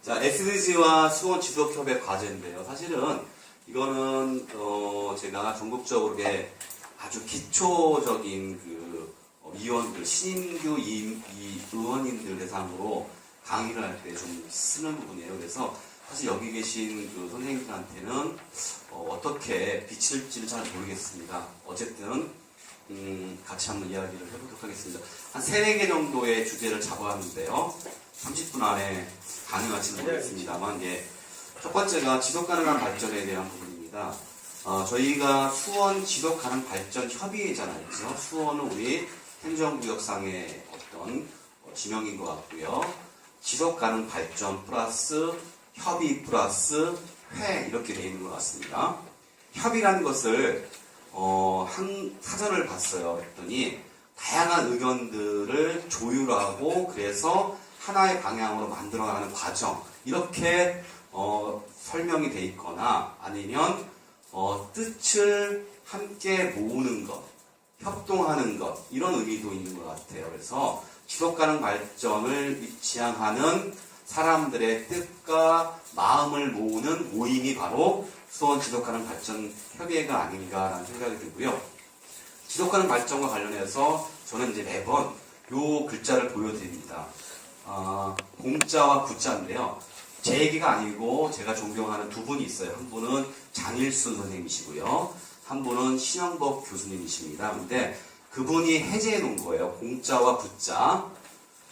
자, SDG와 수원 지속협의 과제인데요. 사실은 이거는 제가 전국적으로 이렇게 아주 기초적인 위원들, 신규 의원님들 대상으로 강의를 할 때 좀 쓰는 부분이에요. 그래서 사실 여기 계신 선생님들한테는 어떻게 비칠지를 잘 모르겠습니다. 어쨌든 같이 한번 이야기를 해보도록 하겠습니다. 한 3, 4개 정도의 주제를 잡아왔는데요. 30분 안에 가능할지는 모르겠습니다만, 첫 번째가 지속가능한 발전에 대한 부분입니다. 저희가 수원 지속가능 발전 협의회잖아요. 그죠? 수원은 우리 행정구역상의 어떤 지명인 것 같고요. 지속가능 발전 플러스 협의 플러스 회 이렇게 되어 있는 것 같습니다. 협의라는 것을 사전을 봤어요. 그랬더니 다양한 의견들을 조율하고 그래서 하나의 방향으로 만들어가는 과정 이렇게 설명이 돼 있거나 아니면 뜻을 함께 모으는 것, 협동하는 것 이런 의미도 있는 것 같아요. 그래서 지속가능 발전을 지향하는 사람들의 뜻과 마음을 모으는 모임이 바로 수원 지속가능 발전 협의회가 아닌가라는 생각이 들고요. 지속가능 발전과 관련해서 저는 이제 매번 요 글자를 보여드립니다. 공자와 구자인데요. 제 얘기가 아니고 제가 존경하는 두 분이 있어요. 한 분은 장일순 선생님이시고요. 한 분은 신영법 교수님이십니다. 근데 그분이 해제해 놓은 거예요. 공자와 구자.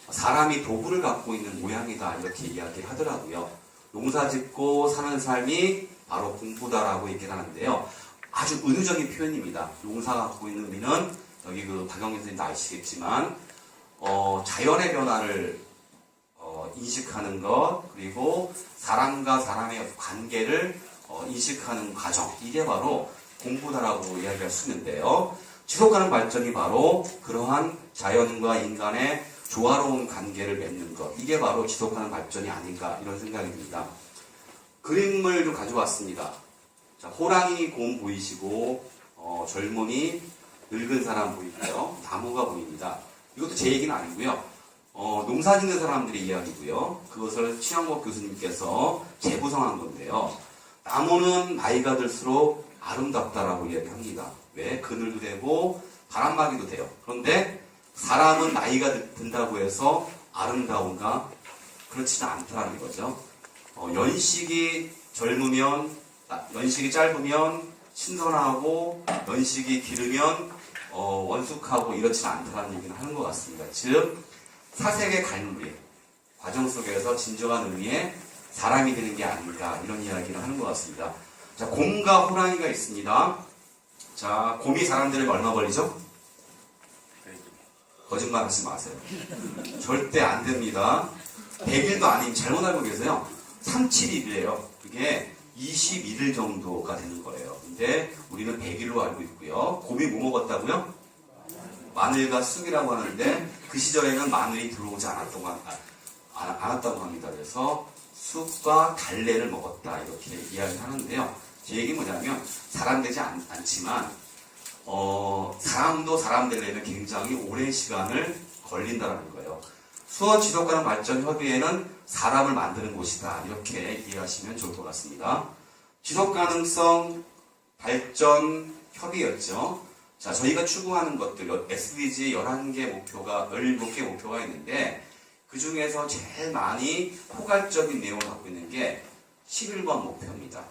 사람이 도구를 갖고 있는 모양이다 이렇게 이야기를 하더라고요. 농사 짓고 사는 삶이 바로 공부다라고 얘기를 하는데요. 아주 은유적인 표현입니다. 농사가 갖고 있는 의미는 여기 박영민 선생님도 아시겠지만 자연의 변화를 인식하는 것 그리고 사람과 사람의 관계를 인식하는 과정 이게 바로 공부다라고 이야기할 수 있는데요. 지속가능 발전이 바로 그러한 자연과 인간의 조화로운 관계를 맺는 것 이게 바로 지속가능 발전이 아닌가 이런 생각이 듭니다. 그림을 좀 가져왔습니다. 자, 호랑이 곰 보이시고 젊은이 늙은 사람 보이고요. 나무가 보입니다. 이것도 제 얘기는 아니고요. 농사 짓는 사람들의 이야기고요. 그것을 신영복 교수님께서 재구성한 건데요. 나무는 나이가 들수록 아름답다라고 이야기합니다. 왜? 그늘도 되고 바람막이도 돼요. 그런데 사람은 나이가 든다고 해서 아름다운가? 그렇지는 않다는 거죠. 연식이 짧으면 신선하고 연식이 길으면 원숙하고 이렇지는 않다는 얘기는 하는 것 같습니다. 즉 사색의 갈무리 과정 속에서 진정한 의미의 사람이 되는 게 아닌가 이런 이야기를 하는 것 같습니다. 자, 곰과 호랑이가 있습니다. 자, 곰이 사람 되려면 얼마 걸리죠? 거짓말 하지 마세요. 절대 안 됩니다. 100일도 아닌 잘못 알고 계세요. 37일이에요. 그게 21일 정도가 되는 거예요. 근데 우리는 100일로 알고 있고요. 곰이 뭐 먹었다고요? 마늘과 쑥이라고 하는데 그 시절에는 마늘이 들어오지 않았다고 합니다. 그래서 쑥과 달래를 먹었다 이렇게 이야기를 하는데요. 제 얘기는 뭐냐면 사람 되지 않지만 사람도 사람 되려면 굉장히 오랜 시간을 걸린다는 거예요. 수원 지속가능 발전 협의회는 사람을 만드는 곳이다 이렇게 이해하시면 좋을 것 같습니다. 지속가능성 발전 협의였죠. 자, 저희가 추구하는 것들 SDG 11개 목표가 있는데 그 중에서 제일 많이 포괄적인 내용을 갖고 있는 게 11번 목표입니다.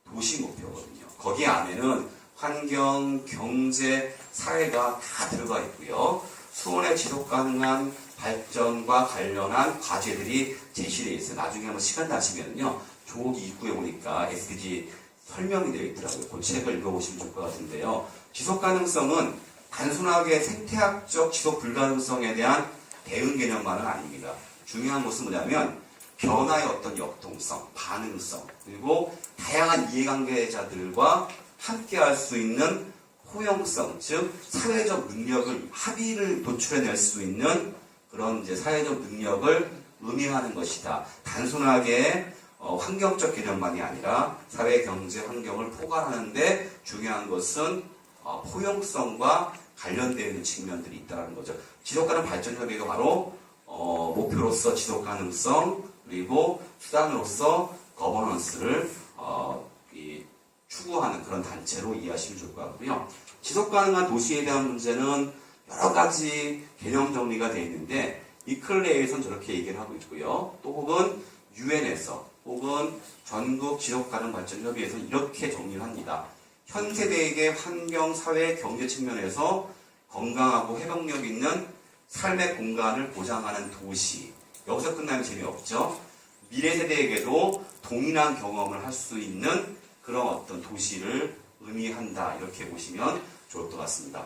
도시 목표거든요. 거기 안에는 환경, 경제, 사회가 다 들어가 있고요. 수원의 지속가능한 발전과 관련한 과제들이 제시되어 있어요. 나중에 한번 시간 나시면요. 조기 입구에 오니까 SDG 설명이 되어 있더라고요. 그 책을 읽어보시면 좋을 것 같은데요. 지속가능성은 단순하게 생태학적 지속불가능성에 대한 대응 개념만은 아닙니다. 중요한 것은 뭐냐면 변화의 어떤 역동성, 반응성, 그리고 다양한 이해관계자들과 함께할 수 있는 호용성, 즉 사회적 능력을 합의를 도출해낼 수 있는 그런 사회적 능력을 의미하는 것이다. 단순하게 환경적 개념만이 아니라 사회, 경제, 환경을 포괄하는데 중요한 것은 포용성과 관련되어 있는 측면들이 있다는 거죠. 지속가능 발전협의회가 바로 목표로서 지속가능성, 그리고 수단으로서 거버넌스를 추구하는 그런 단체로 이해하시면 좋을 것 같고요. 지속가능한 도시에 대한 문제는 여러 가지 개념 정리가 되어 있는데 이클레이에서는 저렇게 얘기를 하고 있고요. 또 혹은 유엔에서 혹은 전국 지속가능발전협의회에서 이렇게 정리를 합니다. 현 세대에게 환경, 사회, 경제 측면에서 건강하고 회복력 있는 삶의 공간을 보장하는 도시. 여기서 끝나면 재미없죠. 미래 세대에게도 동일한 경험을 할 수 있는 그런 어떤 도시를 의미한다. 이렇게 보시면 좋을 것 같습니다.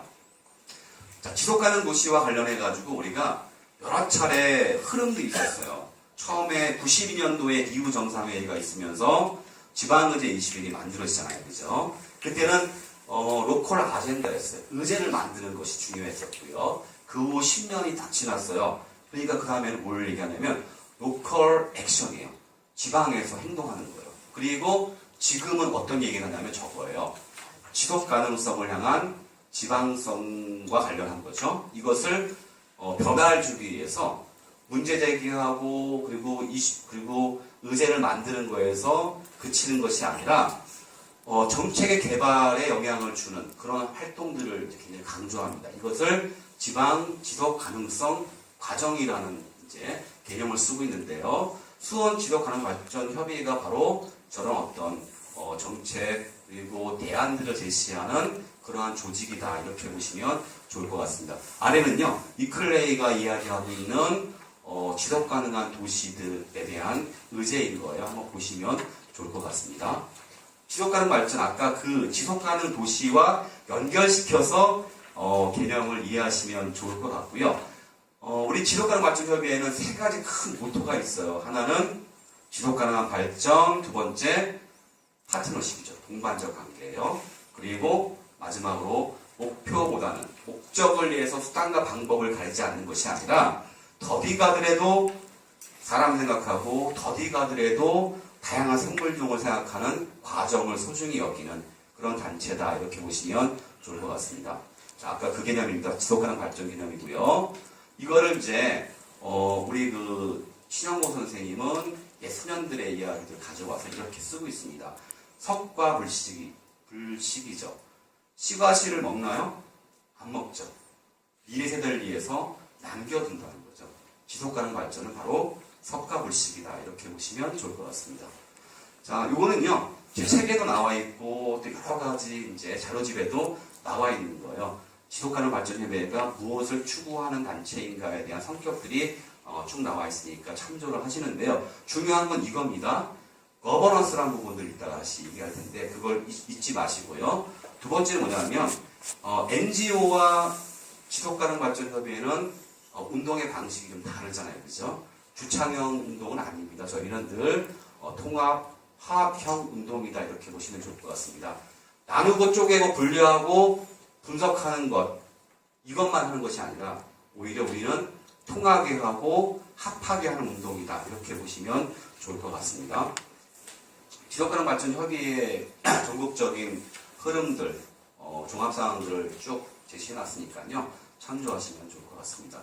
자, 지속가능 도시와 관련해가지고 우리가 여러 차례 흐름도 있었어요. 처음에 92년도에 기후 정상회의가 있으면서 지방의제 21이 만들어지잖아요. 그죠? 그때는 로컬 아젠다였어요. 의제를 만드는 것이 중요했었고요. 그 후 10년이 딱 지났어요. 그러니까 그 다음에는 뭘 얘기하냐면 로컬 액션이에요. 지방에서 행동하는 거예요. 그리고 지금은 어떤 얘기를 하냐면 저거예요. 지속 가능성을 향한 지방성과 관련한 거죠. 이것을 변화를 주기 위해서 문제 제기하고 그리고 의제를 만드는 거에서 그치는 것이 아니라 정책의 개발에 영향을 주는 그런 활동들을 굉장히 강조합니다. 이것을 지방 지속 가능성 과정이라는 이제 개념을 쓰고 있는데요. 수원 지속 가능 발전 협의회가 바로 저런 어떤 정책 그리고 대안들을 제시하는 그러한 조직이다 이렇게 보시면 좋을 것 같습니다. 아래는요 이클레이가 이야기하고 있는 지속 가능한 도시들에 대한 의제인 거예요. 한번 보시면 좋을 것 같습니다. 지속 가능 발전 아까 그 지속 가능 도시와 연결시켜서 개념을 이해하시면 좋을 것 같고요. 우리 지속 가능 발전 협의회에는 세 가지 큰 모토가 있어요. 하나는 지속 가능한 발전, 두 번째 파트너십이죠. 동반적 관계예요. 그리고 마지막으로 목표보다는 목적을 위해서 수단과 방법을 가리지 않는 것이 아니라 더디 가더라도 사람 생각하고 더디 가더라도 다양한 생물종을 생각하는 과정을 소중히 여기는 그런 단체다 이렇게 보시면 좋을 것 같습니다. 자, 아까 그 개념입니다. 지속가능 발전 개념이고요. 이거를 이제 우리 그 신영고 선생님은 예수년들의 이야기를 가져와서 이렇게 쓰고 있습니다. 석과 불식이죠. 씨가 씨를 먹나요? 안 먹죠. 미래 세대를 위해서 남겨둔다는 거죠. 지속가능 발전은 바로 석과 불식이다. 이렇게 보시면 좋을 것 같습니다. 자, 요거는요, 제 책에도 나와 있고, 또 여러 가지 이제 자료집에도 나와 있는 거예요. 지속가능 발전협의회가 무엇을 추구하는 단체인가에 대한 성격들이 쭉 나와 있으니까 참조를 하시는데요. 중요한 건 이겁니다. 거버넌스라는 부분들 이따가 다시 얘기할 텐데, 그걸 잊지 마시고요. 두 번째는 뭐냐면, NGO와 지속가능 발전협의회는 운동의 방식이 좀 다르잖아요. 그죠? 주창형 운동은 아닙니다. 저희는 늘 통합, 화합형 운동이다. 이렇게 보시면 좋을 것 같습니다. 나누고 쪼개고 분류하고 분석하는 것, 이것만 하는 것이 아니라 오히려 우리는 통하게 하고 합하게 하는 운동이다. 이렇게 보시면 좋을 것 같습니다. 지속가능 발전 협의회의 전국적인 흐름들, 종합사항들을 쭉 제시해놨으니까요. 참조하시면 좋을 것 같습니다.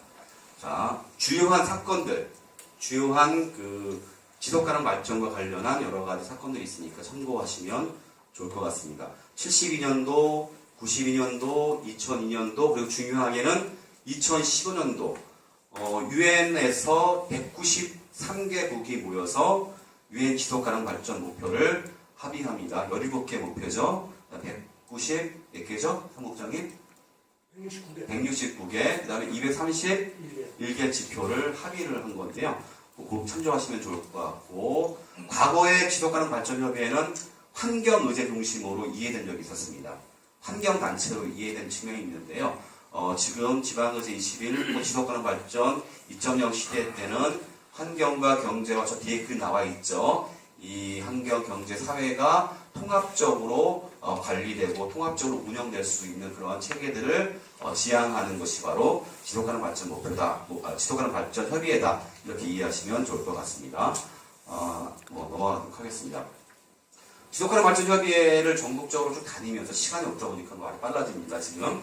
자, 주요한 사건들, 주요한 그 지속가능 발전과 관련한 여러 가지 사건들이 있으니까 참고하시면 좋을 것 같습니다. 72년도, 92년도, 2002년도, 그리고 중요하게는 2015년도, 유엔에서 193개국이 모여서 유엔 지속가능 발전 목표를 합의합니다. 17개 목표죠. 190몇 개죠? 사무국장님? 169개, 그 다음에 231개 지표를 합의를 한 건데요. 꼭 참조하시면 좋을 것 같고, 과거의 지속가능 발전협의회는 환경의제 중심으로 이해된 적이 있었습니다. 환경단체로 이해된 측면이 있는데요. 지금 지방의제 21, 지속가능 발전 2.0 시대 때는 환경과 경제와 저 뒤에 글 나와 있죠. 이 환경, 경제, 사회가 통합적으로 관리되고 통합적으로 운영될 수 있는 그러한 체계들을 지향하는 것이 바로 지속가능 발전 목표다. 지속가능 발전 협의회다. 이렇게 이해하시면 좋을 것 같습니다. 넘어가도록 하겠습니다. 지속가능 발전 협의회를 전국적으로 쭉 다니면서 시간이 없다 보니까 말이 빨라집니다. 지금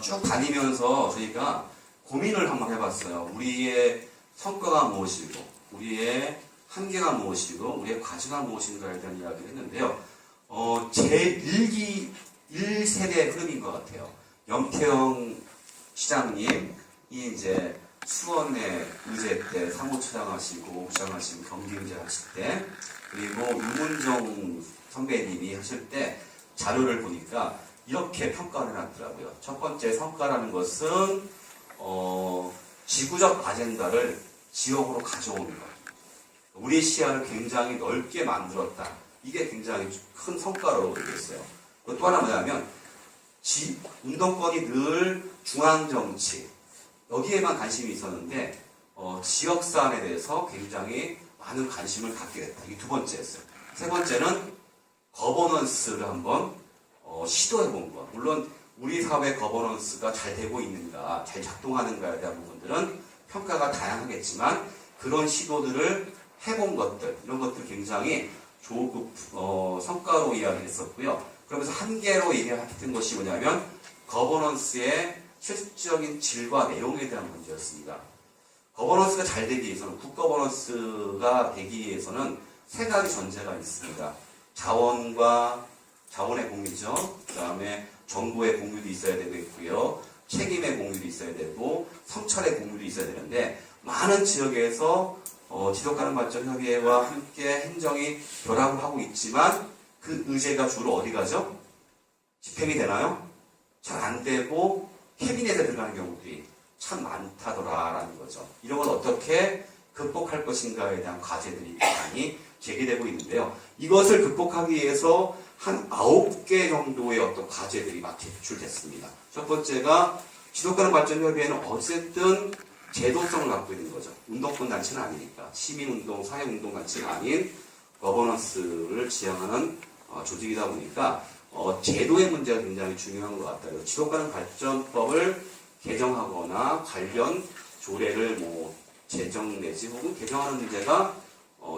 쭉 다니면서 저희가 고민을 한번 해봤어요. 우리의 성과가 무엇이고 우리의 한계가 무엇이고 우리의 과제가 무엇인가에 대한 이야기를 했는데요. 제1기 1세대 흐름인 것 같아요. 염태영 시장님이 이제 수원의 의제 때 사무처장 하시고 부장 하시고 경기의제 하실 때, 그리고 유문정 선배님이 하실 때 자료를 보니까 이렇게 평가를 해놨더라고요. 첫 번째 성과라는 것은 지구적 아젠다를 지역으로 가져오는 것. 우리 시야를 굉장히 넓게 만들었다. 이게 굉장히 큰 성과로 되겠어요. 또 하나 뭐냐면 운동권이 늘 중앙정치 여기에만 관심이 있었는데 지역 사안에 대해서 굉장히 많은 관심을 갖게 됐다. 이게 두 번째였어요. 세 번째는 거버넌스를 한번 시도해 본 것. 물론 우리 사회 거버넌스가 잘 되고 있는가, 잘 작동하는가에 대한 부분들은 평가가 다양하겠지만 그런 시도들을 해본 것들, 이런 것들 굉장히 좋은 성과로 이야기했었고요. 그러면서 한계로 얘기했던 것이 뭐냐면 거버넌스의 실질적인 질과 내용에 대한 문제였습니다. 거버넌스가 잘 되기 위해서는, 굿거버넌스가 되기 위해서는 세 가지 전제가 있습니다. 자원의 공유죠. 그 다음에 정보의 공유도 있어야 되고 있고요. 책임의 공유도 있어야 되고 성찰의 공유도 있어야 되는데, 많은 지역에서 지속가능발전협의회와 함께 행정이 결합을 하고 있지만 그 의제가 주로 어디 가죠? 집행이 되나요? 잘 안 되고 캐비넷에 들어가는 경우들이 참 많다더라라는 거죠. 이런 걸 어떻게 극복할 것인가에 대한 과제들이 많이 제기되고 있는데요. 이것을 극복하기 위해서 한 9개 정도의 어떤 과제들이 막 제출됐습니다. 첫 번째가 지속가능발전협의회는 어쨌든 제도성을 갖고 있는 거죠. 운동권 단체는 아니니까. 시민운동, 사회운동 단체가 아닌 거버넌스를 지향하는 조직이다 보니까 제도의 문제가 굉장히 중요한 것 같아요. 지속가능발전법을 개정하거나 관련 조례를 제정 내지 혹은 개정하는 문제가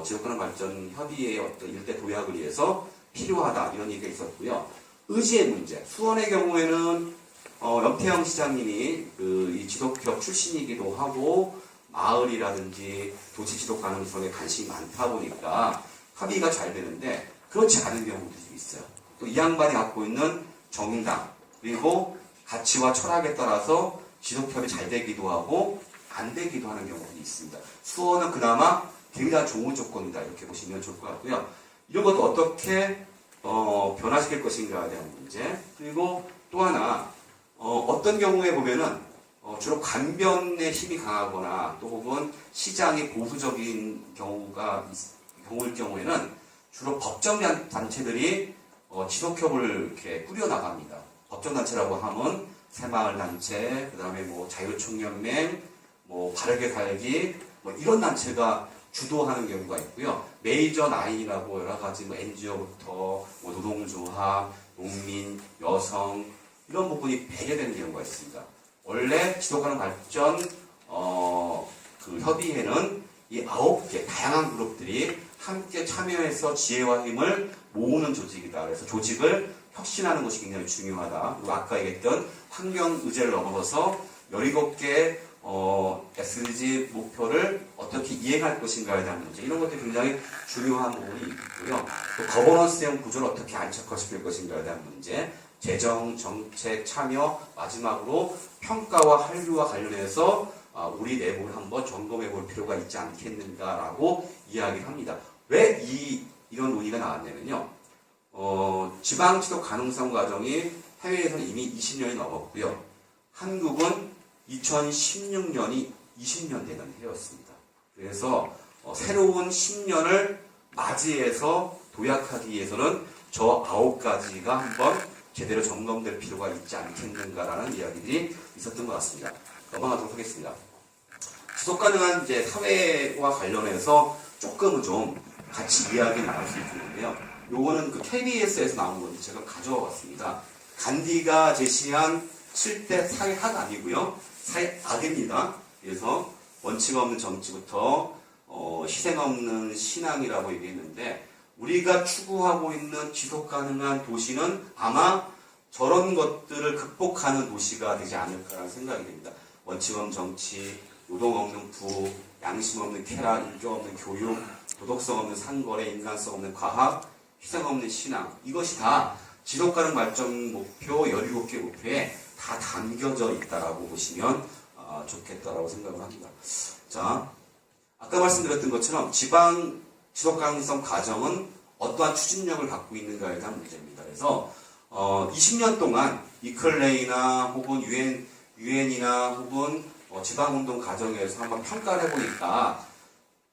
지속가능발전협의회의 어떤 일대 도약을 위해서 필요하다, 이런 얘기가 있었고요. 의지의 문제. 수원의 경우에는 염태영 시장님이 이 지속기업 출신이기도 하고 마을이라든지 도시 지속 가능성에 관심이 많다 보니까 합의가 잘 되는데 그렇지 않은 경우들이 좀 있어요. 또 이 양반이 갖고 있는 정당 그리고 가치와 철학에 따라서 지속협이 잘 되기도 하고 안 되기도 하는 경우들이 있습니다. 수원은 그나마 굉장히 좋은 조건이다, 이렇게 보시면 좋을 것 같고요. 이런 것도 어떻게 변화시킬 것인가에 대한 문제. 그리고 또 하나 어떤 경우에 보면은 주로 관변의 힘이 강하거나 또 혹은 시장이 보수적인 경우일 경우에는 주로 법정 단체들이 지속협을 이렇게 꾸려나갑니다. 법정 단체라고 하면 새마을단체, 그 다음에 자유총연맹, 바르게 살기, 이런 단체가 주도하는 경우가 있고요. 메이저 9이라고 여러 가지 NGO부터 노동조합, 농민, 여성, 이런 부분이 배제되는 경우가 있습니다. 원래 지속가능발전 협의회는 이 9개 다양한 그룹들이 함께 참여해서 지혜와 힘을 모으는 조직이다. 그래서 조직을 혁신하는 것이 굉장히 중요하다. 그리고 아까 얘기했던 환경 의제를 넘어서서 17개의 SDG 목표를 어떻게 이행할 것인가에 대한 문제, 이런 것들이 굉장히 중요한 부분이 있고요. 또 거버넌스형 구조를 어떻게 안착화시킬 것인가에 대한 문제, 재정, 정책, 참여, 마지막으로 평가와 한류와 관련해서 우리 내부를 한번 점검해 볼 필요가 있지 않겠는가라고 이야기를 합니다. 왜 이런 논의가 나왔냐면요. 지방지도 가능성 과정이 해외에서는 이미 20년이 넘었고요. 한국은 2016년이 20년 되는 해였습니다. 그래서 새로운 10년을 맞이해서 도약하기 위해서는 저 9가지가 한번 제대로 점검될 필요가 있지 않겠는가라는 이야기들이 있었던 것 같습니다. 넘어가도록 하겠습니다. 지속가능한 사회와 관련해서 조금은 좀 같이 이야기를 나눌 수 있는데요. 요거는 KBS에서 나온 건데 제가 가져와 봤습니다. 간디가 제시한 7대 사회학 아니고요. 사회악입니다. 그래서 원칙 없는 정치부터 희생 없는 신앙이라고 얘기했는데, 우리가 추구하고 있는 지속가능한 도시는 아마 저런 것들을 극복하는 도시가 되지 않을까라는 생각이 듭니다. 원칙 없는 정치, 노동 없는 부, 양심 없는 쾌락, 인격 없는 교육, 도덕성 없는 상거래, 인간성 없는 과학, 희생 없는 신앙. 이것이 다 지속가능 발전 목표 17개 목표에 다 담겨져 있다라고 보시면 좋겠다라고 생각을 합니다. 자, 아까 말씀드렸던 것처럼 지방 지속가능성 과정은 어떠한 추진력을 갖고 있는가에 대한 문제입니다. 그래서 20년 동안 이클레이나 혹은 유엔이나 혹은 지방운동 과정에서 한번 평가를 해보니까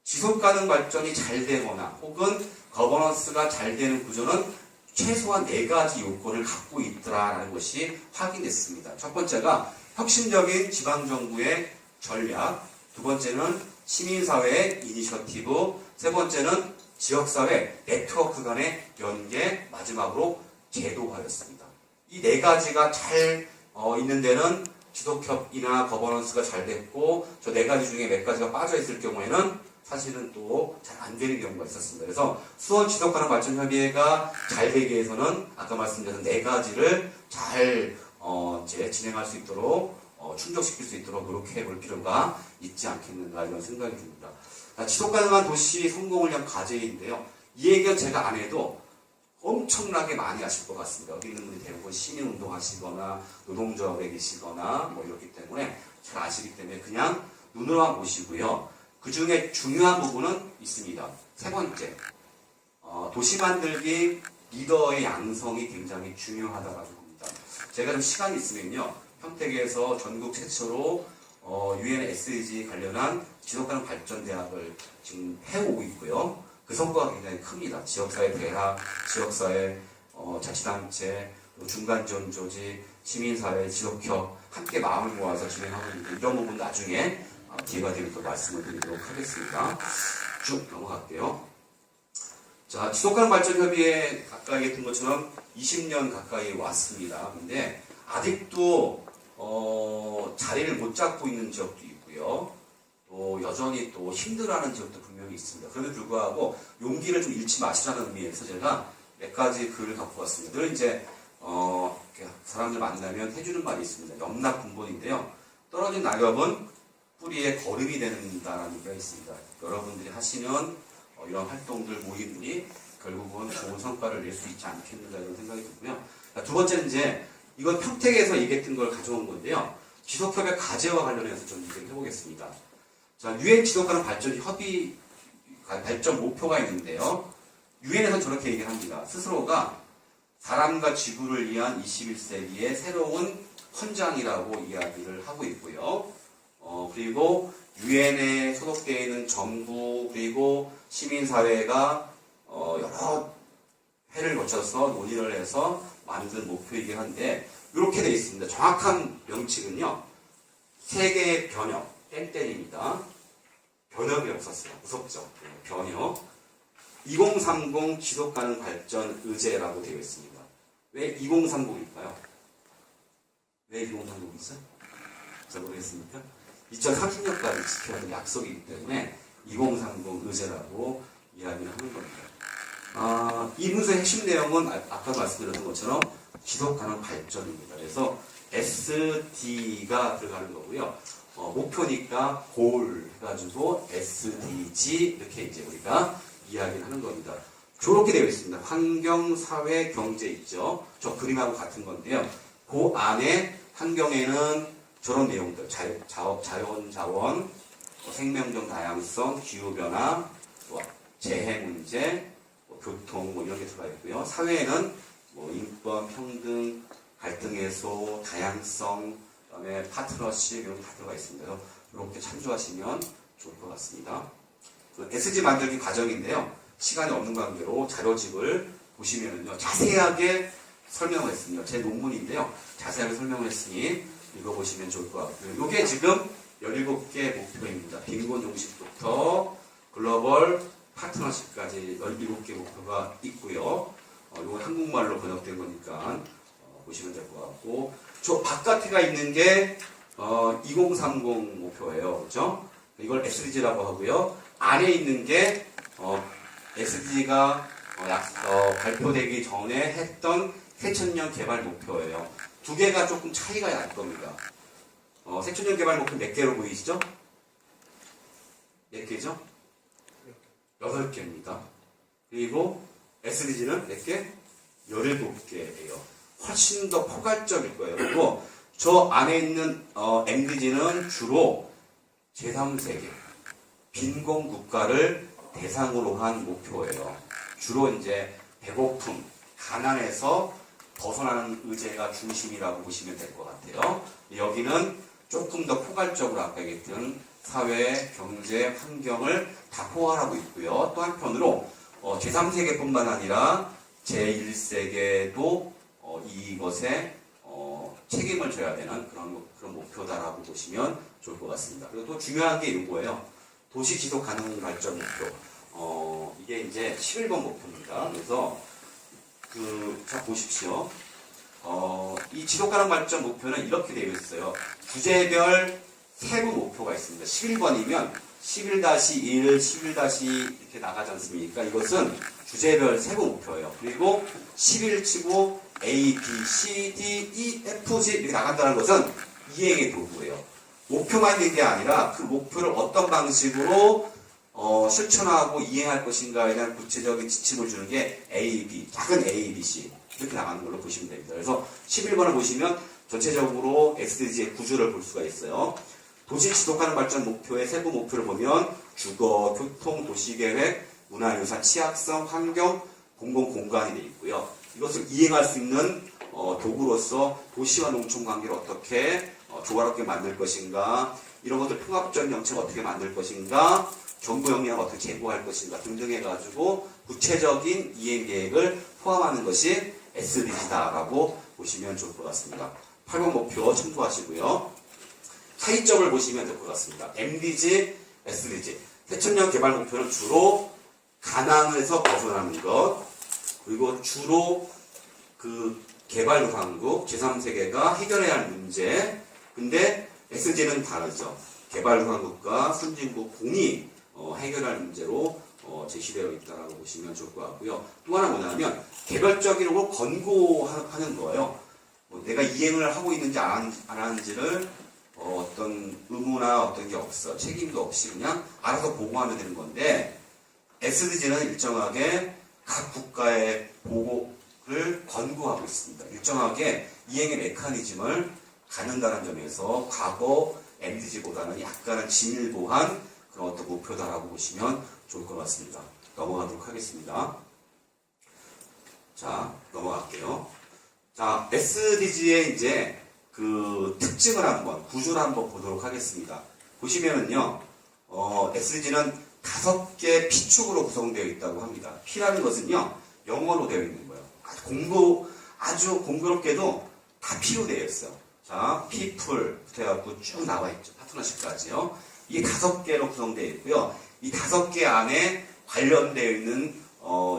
지속가능 발전이 잘 되거나 혹은 거버넌스가 잘 되는 구조는 최소한 4가지 요건을 갖고 있더라라는 것이 확인됐습니다. 첫 번째가 혁신적인 지방정부의 전략, 두 번째는 시민사회의 이니셔티브, 세 번째는 지역사회 네트워크 간의 연계, 마지막으로 제도화였습니다. 이 4가지가 잘 있는 데는 지속협이나 거버넌스가 잘 됐고 저 4가지 중에 몇 가지가 빠져있을 경우에는 사실은 또 잘 안 되는 경우가 있었습니다. 그래서 수원 지속가능 발전 협의회가 잘 되기 위해서는 아까 말씀드린 4가지를 잘 이제 진행할 수 있도록 충족시킬 수 있도록 노력해 볼 필요가 있지 않겠는가 이런 생각이 듭니다. 지속가능한 도시 성공을 위한 과제인데요. 이 얘기는 제가 안 해도 엄청나게 많이 아실 것 같습니다. 여기 있는 분이 대부분 시민운동 하시거나 노동조합에 계시거나 뭐 이렇기 때문에 잘 아시기 때문에 그냥 눈으로만 보시고요. 그 중에 중요한 부분은 있습니다. 세 번째, 도시 만들기 리더의 양성이 굉장히 중요하다고 봅니다. 제가 좀 시간이 있으면요. 평택에서 전국 최초로 UN SDG 관련한 지속가능 발전 대학을 지금 해오고 있고요. 그 성과가 굉장히 큽니다. 지역사회 대학, 지역사회, 자치단체, 중간지원 조직, 시민사회, 지역협 함께 마음을 모아서 진행하고 있는데 이런 부분 나중에 기회가 되면 또 말씀을 드리도록 하겠습니다. 쭉 넘어갈게요. 자, 지속가능 발전 협의회 가까이 했던 것처럼 20년 가까이 왔습니다. 근데 아직도 자리를 못 잡고 있는 지역도 있고요. 또 여전히 또 힘들어하는 지역도 분명히 있습니다. 그럼에도 불구하고 용기를 좀 잃지 마시라는 의미에서 제가 몇 가지 글을 갖고 왔습니다. 늘 이제 사람들 만나면 해주는 말이 있습니다. 염락 군본인데요. 떨어진 낙엽은 뿌리에 거름이 된다는 얘기가 있습니다. 여러분들이 하시는 이런 활동들, 모임들이 결국은 좋은 성과를 낼 수 있지 않겠는가 이런 생각이 들고요. 두 번째는 이제 이건 평택에서 얘기했던 걸 가져온 건데요. 지속협의 과제와 관련해서 좀 얘기를 해보겠습니다. 자, 유엔 지속가능 발전 협의 발전 목표가 있는데요. 유엔에서 저렇게 얘기합니다. 스스로가 사람과 지구를 위한 21세기의 새로운 헌장이라고 이야기를 하고 있고요. 그리고 유엔에 소속되어 있는 정부 그리고 시민사회가 여러 회를 거쳐서 논의를 해서 만든 목표이긴 한데 이렇게 되어 있습니다. 정확한 명칭은요. 세계의 변혁, 땡땡입니다. 변혁이 없었어요. 무섭죠? 변혁. 2030 지속가능 발전 의제라고 되어 있습니다. 왜 2030일까요? 왜 2030이죠? 잘 모르겠습니까? 2030년까지 지켜야 될 약속이기 때문에 2030 의제라고 이야기를 하는 겁니다. 이 문서의 핵심 내용은 아까 말씀드렸던 것처럼 지속가능 발전입니다. 그래서 SD가 들어가는 거고요. 목표니까 골 해가지고 SDG 이렇게 이제 우리가 이야기를 하는 겁니다. 저렇게 되어 있습니다. 환경, 사회, 경제 있죠. 저 그림하고 같은 건데요. 그 안에 환경에는 저런 내용들, 자원, 생명적 다양성, 기후변화, 재해 문제, 교통 이런 게 들어가 있고요. 사회에는 인권, 평등, 갈등 해소, 다양성, 그다음에 파트너십 이런 게 다 들어가 있습니다. 이렇게 참조하시면 좋을 것 같습니다. SG 만들기 과정인데요. 시간이 없는 관계로 자료집을 보시면요. 자세하게 설명을 했습니다. 제 논문인데요. 자세하게 설명을 했으니 읽어보시면 좋을 것 같고요. 이게 지금 17개 목표입니다. 빈곤 종식부터 글로벌 파트너십까지 17개 목표가 있고요. 이건 한국말로 번역된 거니까 보시면 될 것 같고 저 바깥에가 있는 게 2030 목표예요. 그렇죠? 이걸 SDG라고 하고요. 안에 있는 게 SDG가 발표되기 전에 했던 새천년 개발 목표예요. 두 개가 조금 차이가 날 겁니다. 새천년 개발 목표 몇 개로 보이시죠? 몇 개죠? 8개입니다. 그리고 SDG는 몇 개? 17개예요. 훨씬 더 포괄적일 거예요. 그리고 저 안에 있는 MDG는 주로 제3세계 빈곤 국가를 대상으로 한 목표예요. 주로 이제 배고픔, 가난에서 벗어나는 의제가 중심이라고 보시면 될 것 같아요. 여기는 조금 더 포괄적으로 아까 얘기했던 사회, 경제, 환경을 다 포괄하고 있고요. 또 한편으로 제3세계뿐만 아니라 제1세계도 이것에 책임을 져야 되는 그런 목표다라고 보시면 좋을 것 같습니다. 그리고 또 중요한 게 이거예요. 도시 지속 가능 발전 목표. 이게 이제 11번 목표입니다. 그래서 자 보십시오. 이 지속 가능 발전 목표는 이렇게 되어 있어요. 주제별 세부 목표가 있습니다. 11번이면 11-1, 11- 이렇게 나가지 않습니까? 이것은 주제별 세부 목표예요. 그리고 11치고 A, B, C, D, E, F, G 이렇게 나간다는 것은 이행의 도구예요. 목표만 있는 게 아니라 그 목표를 어떤 방식으로 실천하고 이행할 것인가에 대한 구체적인 지침을 주는 게 A, B, 작은 A, B, C 이렇게 나가는 걸로 보시면 됩니다. 그래서 11번을 보시면 전체적으로 SDG의 구조를 볼 수가 있어요. 도시 지속가능 발전 목표의 세부 목표를 보면 주거, 교통, 도시계획, 문화유산, 취약성, 환경, 공공공간이 되어 있고요. 이것을 이행할 수 있는 도구로서 도시와 농촌 관계를 어떻게 조화롭게 만들 것인가, 이런 것들 통합적 정책을 어떻게 만들 것인가, 정부 역량을 어떻게 제고할 것인가 등등 해가지고 구체적인 이행 계획을 포함하는 것이 SDG다라고 보시면 좋을 것 같습니다. 8번 목표 참고하시고요. 차이점을 보시면 될 것 같습니다. MDG, SDG. 새천년 개발 목표는 주로 가난에서 벗어나는 것, 그리고 주로 개발도상국, 제3세계가 해결해야 할 문제. 근데 SDG는 다르죠. 개발도상국과 선진국 공이 해결할 문제로 제시되어 있다고 보시면 좋을 것 같고요. 또 하나 뭐냐면 개별적으로 권고하는 거예요. 내가 이행을 하고 있는지 안 하는지를 어떤 의무나 어떤 게 없어. 책임도 없이 그냥 알아서 보고하면 되는 건데, SDG는 일정하게 각 국가의 보고를 권고하고 있습니다. 일정하게 이행의 메커니즘을 갖는다는 점에서 과거 MDG보다는 약간은 진일보한 그런 어떤 목표다라고 보시면 좋을 것 같습니다. 넘어가도록 하겠습니다. 자, 넘어갈게요. 자, SDG의 이제 특징을 한번, 구조를 한번 보도록 하겠습니다. 보시면은요, SDG는 5개 P축으로 구성되어 있다고 합니다. P라는 것은요, 영어로 되어 있는 거예요. 아주 공교롭게도 다 P로 되어 있어요. 자, People부터 해갖고 쭉 나와 있죠. 파트너십까지요. 이게 5개로 구성되어 있고요. 이 5개 안에 관련되어 있는,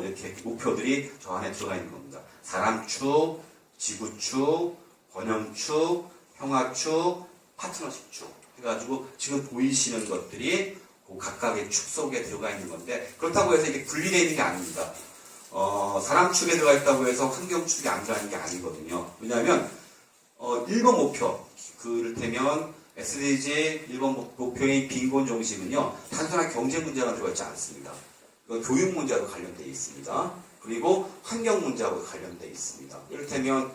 이렇게 목표들이 저 안에 들어가 있는 겁니다. 사람축, 지구축, 번영축, 평화축, 파트너십축 해가지고 지금 보이시는 것들이 그 각각의 축 속에 들어가 있는 건데, 그렇다고 해서 이게 분리되어 있는 게 아닙니다. 사람축에 들어가 있다고 해서 환경축이 안 들어가 있는 게 아니거든요. 왜냐하면 1번 목표, 이를테면 SDG 1번 목표의 빈곤 중심은요, 단순한 경제 문제가 들어가 있지 않습니다. 교육 문제하고 관련되어 있습니다. 그리고 환경 문제하고 관련되어 있습니다. 이를테면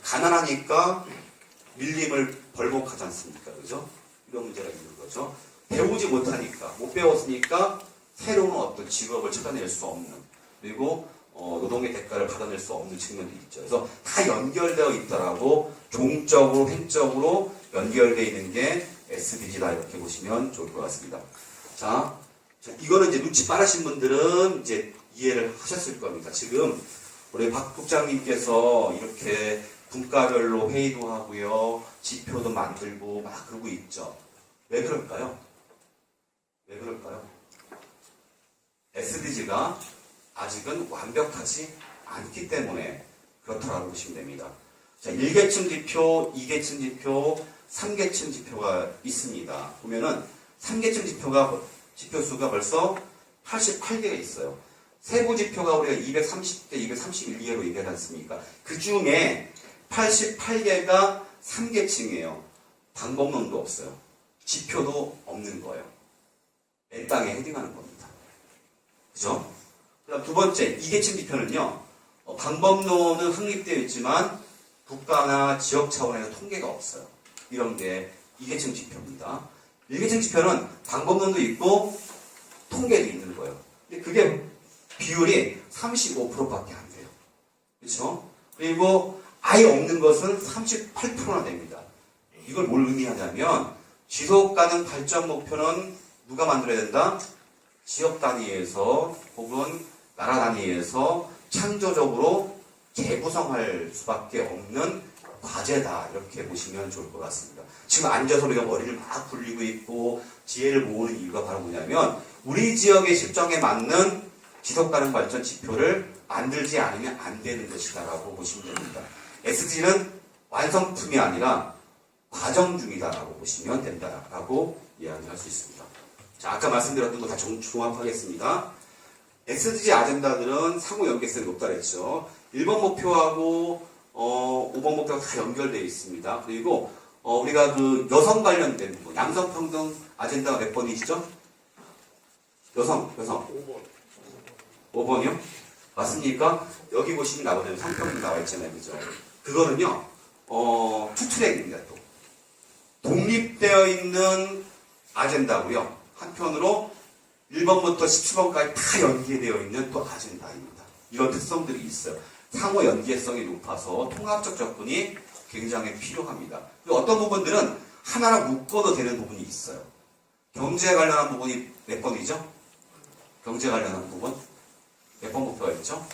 가난하니까 밀림을 벌목하지 않습니까? 그죠? 이런 문제가 있는 거죠. 배우지 못하니까, 못 배웠으니까 새로운 어떤 직업을 찾아낼 수 없는, 그리고 노동의 대가를 받아낼 수 없는 측면도 있죠. 그래서 다 연결되어 있다라고, 종적으로, 횡적으로 연결되어 있는 게 SDG다, 이렇게 보시면 좋을 것 같습니다. 자, 이거는 이제 눈치 빠르신 분들은 이제 이해를 하셨을 겁니다. 지금 우리 박 국장님께서 이렇게 분과별로 회의도 하고요, 지표도 만들고 막 그러고 있죠. 왜 그럴까요? 왜 그럴까요? SDG가 아직은 완벽하지 않기 때문에 그렇다고 보시면 됩니다. 자, 1계층 지표, 2계층 지표, 3계층 지표가 있습니다. 보면은 3계층 지표수가 벌써 88개가 있어요. 세부 지표가 우리가 230대, 231개로 얘기하지 않습니까? 그 중에 88개가 3계층이에요. 방법론도 없어요. 지표도 없는 거예요. 맨 땅에 헤딩하는 겁니다. 그죠? 그다음 두 번째, 이계층 지표는요, 방법론은 확립되어 있지만 국가나 지역 차원에서 통계가 없어요. 이런 게 이계층 지표입니다. 일계층 지표는 방법론도 있고 통계도 있는 거예요. 근데 그게 비율이 35%밖에 안 돼요. 그렇죠? 그리고 아예 없는 것은 38%나 됩니다. 이걸 뭘 의미하냐면 지속 가능 발전 목표는 누가 만들어야 된다? 지역 단위에서 혹은 나라 단위에서 창조적으로 재구성할 수밖에 없는 과제다. 이렇게 보시면 좋을 것 같습니다. 지금 앉아서 우리가 머리를 막 굴리고 있고 지혜를 모으는 이유가 바로 뭐냐면 우리 지역의 실정에 맞는 지속가능 발전 지표를 만들지 않으면 안 되는 것이다라고 보시면 됩니다. SDG는 완성품이 아니라 과정 중이다라고 보시면 된다라고 이야기할 수 있습니다. 자, 아까 말씀드렸던 거 다 종합하겠습니다. SDG 아젠다들은 상호 연계성이 높다 그랬죠. 1번 목표하고 5번 목표가 다 연결되어 있습니다. 그리고 우리가 그 여성 관련된 부분, 양성평등 아젠다가 몇 번이시죠? 여성 5번이요? 맞습니까? 여기 보시면 나오는 성평등 나와 있잖아요. 그죠? 그거는요, 투트랙입니다, 또. 독립되어 있는 아젠다고요. 한편으로 1번부터 17번까지 다 연계되어 있는 또 아젠다입니다. 이런 특성들이 있어요. 상호 연계성이 높아서 통합적 접근이 굉장히 필요합니다. 그리고 어떤 부분들은 하나로 묶어도 되는 부분이 있어요. 경제 관련한 부분이 몇 번이죠? 경제 관련한 부분? 몇 번 목표가 있죠?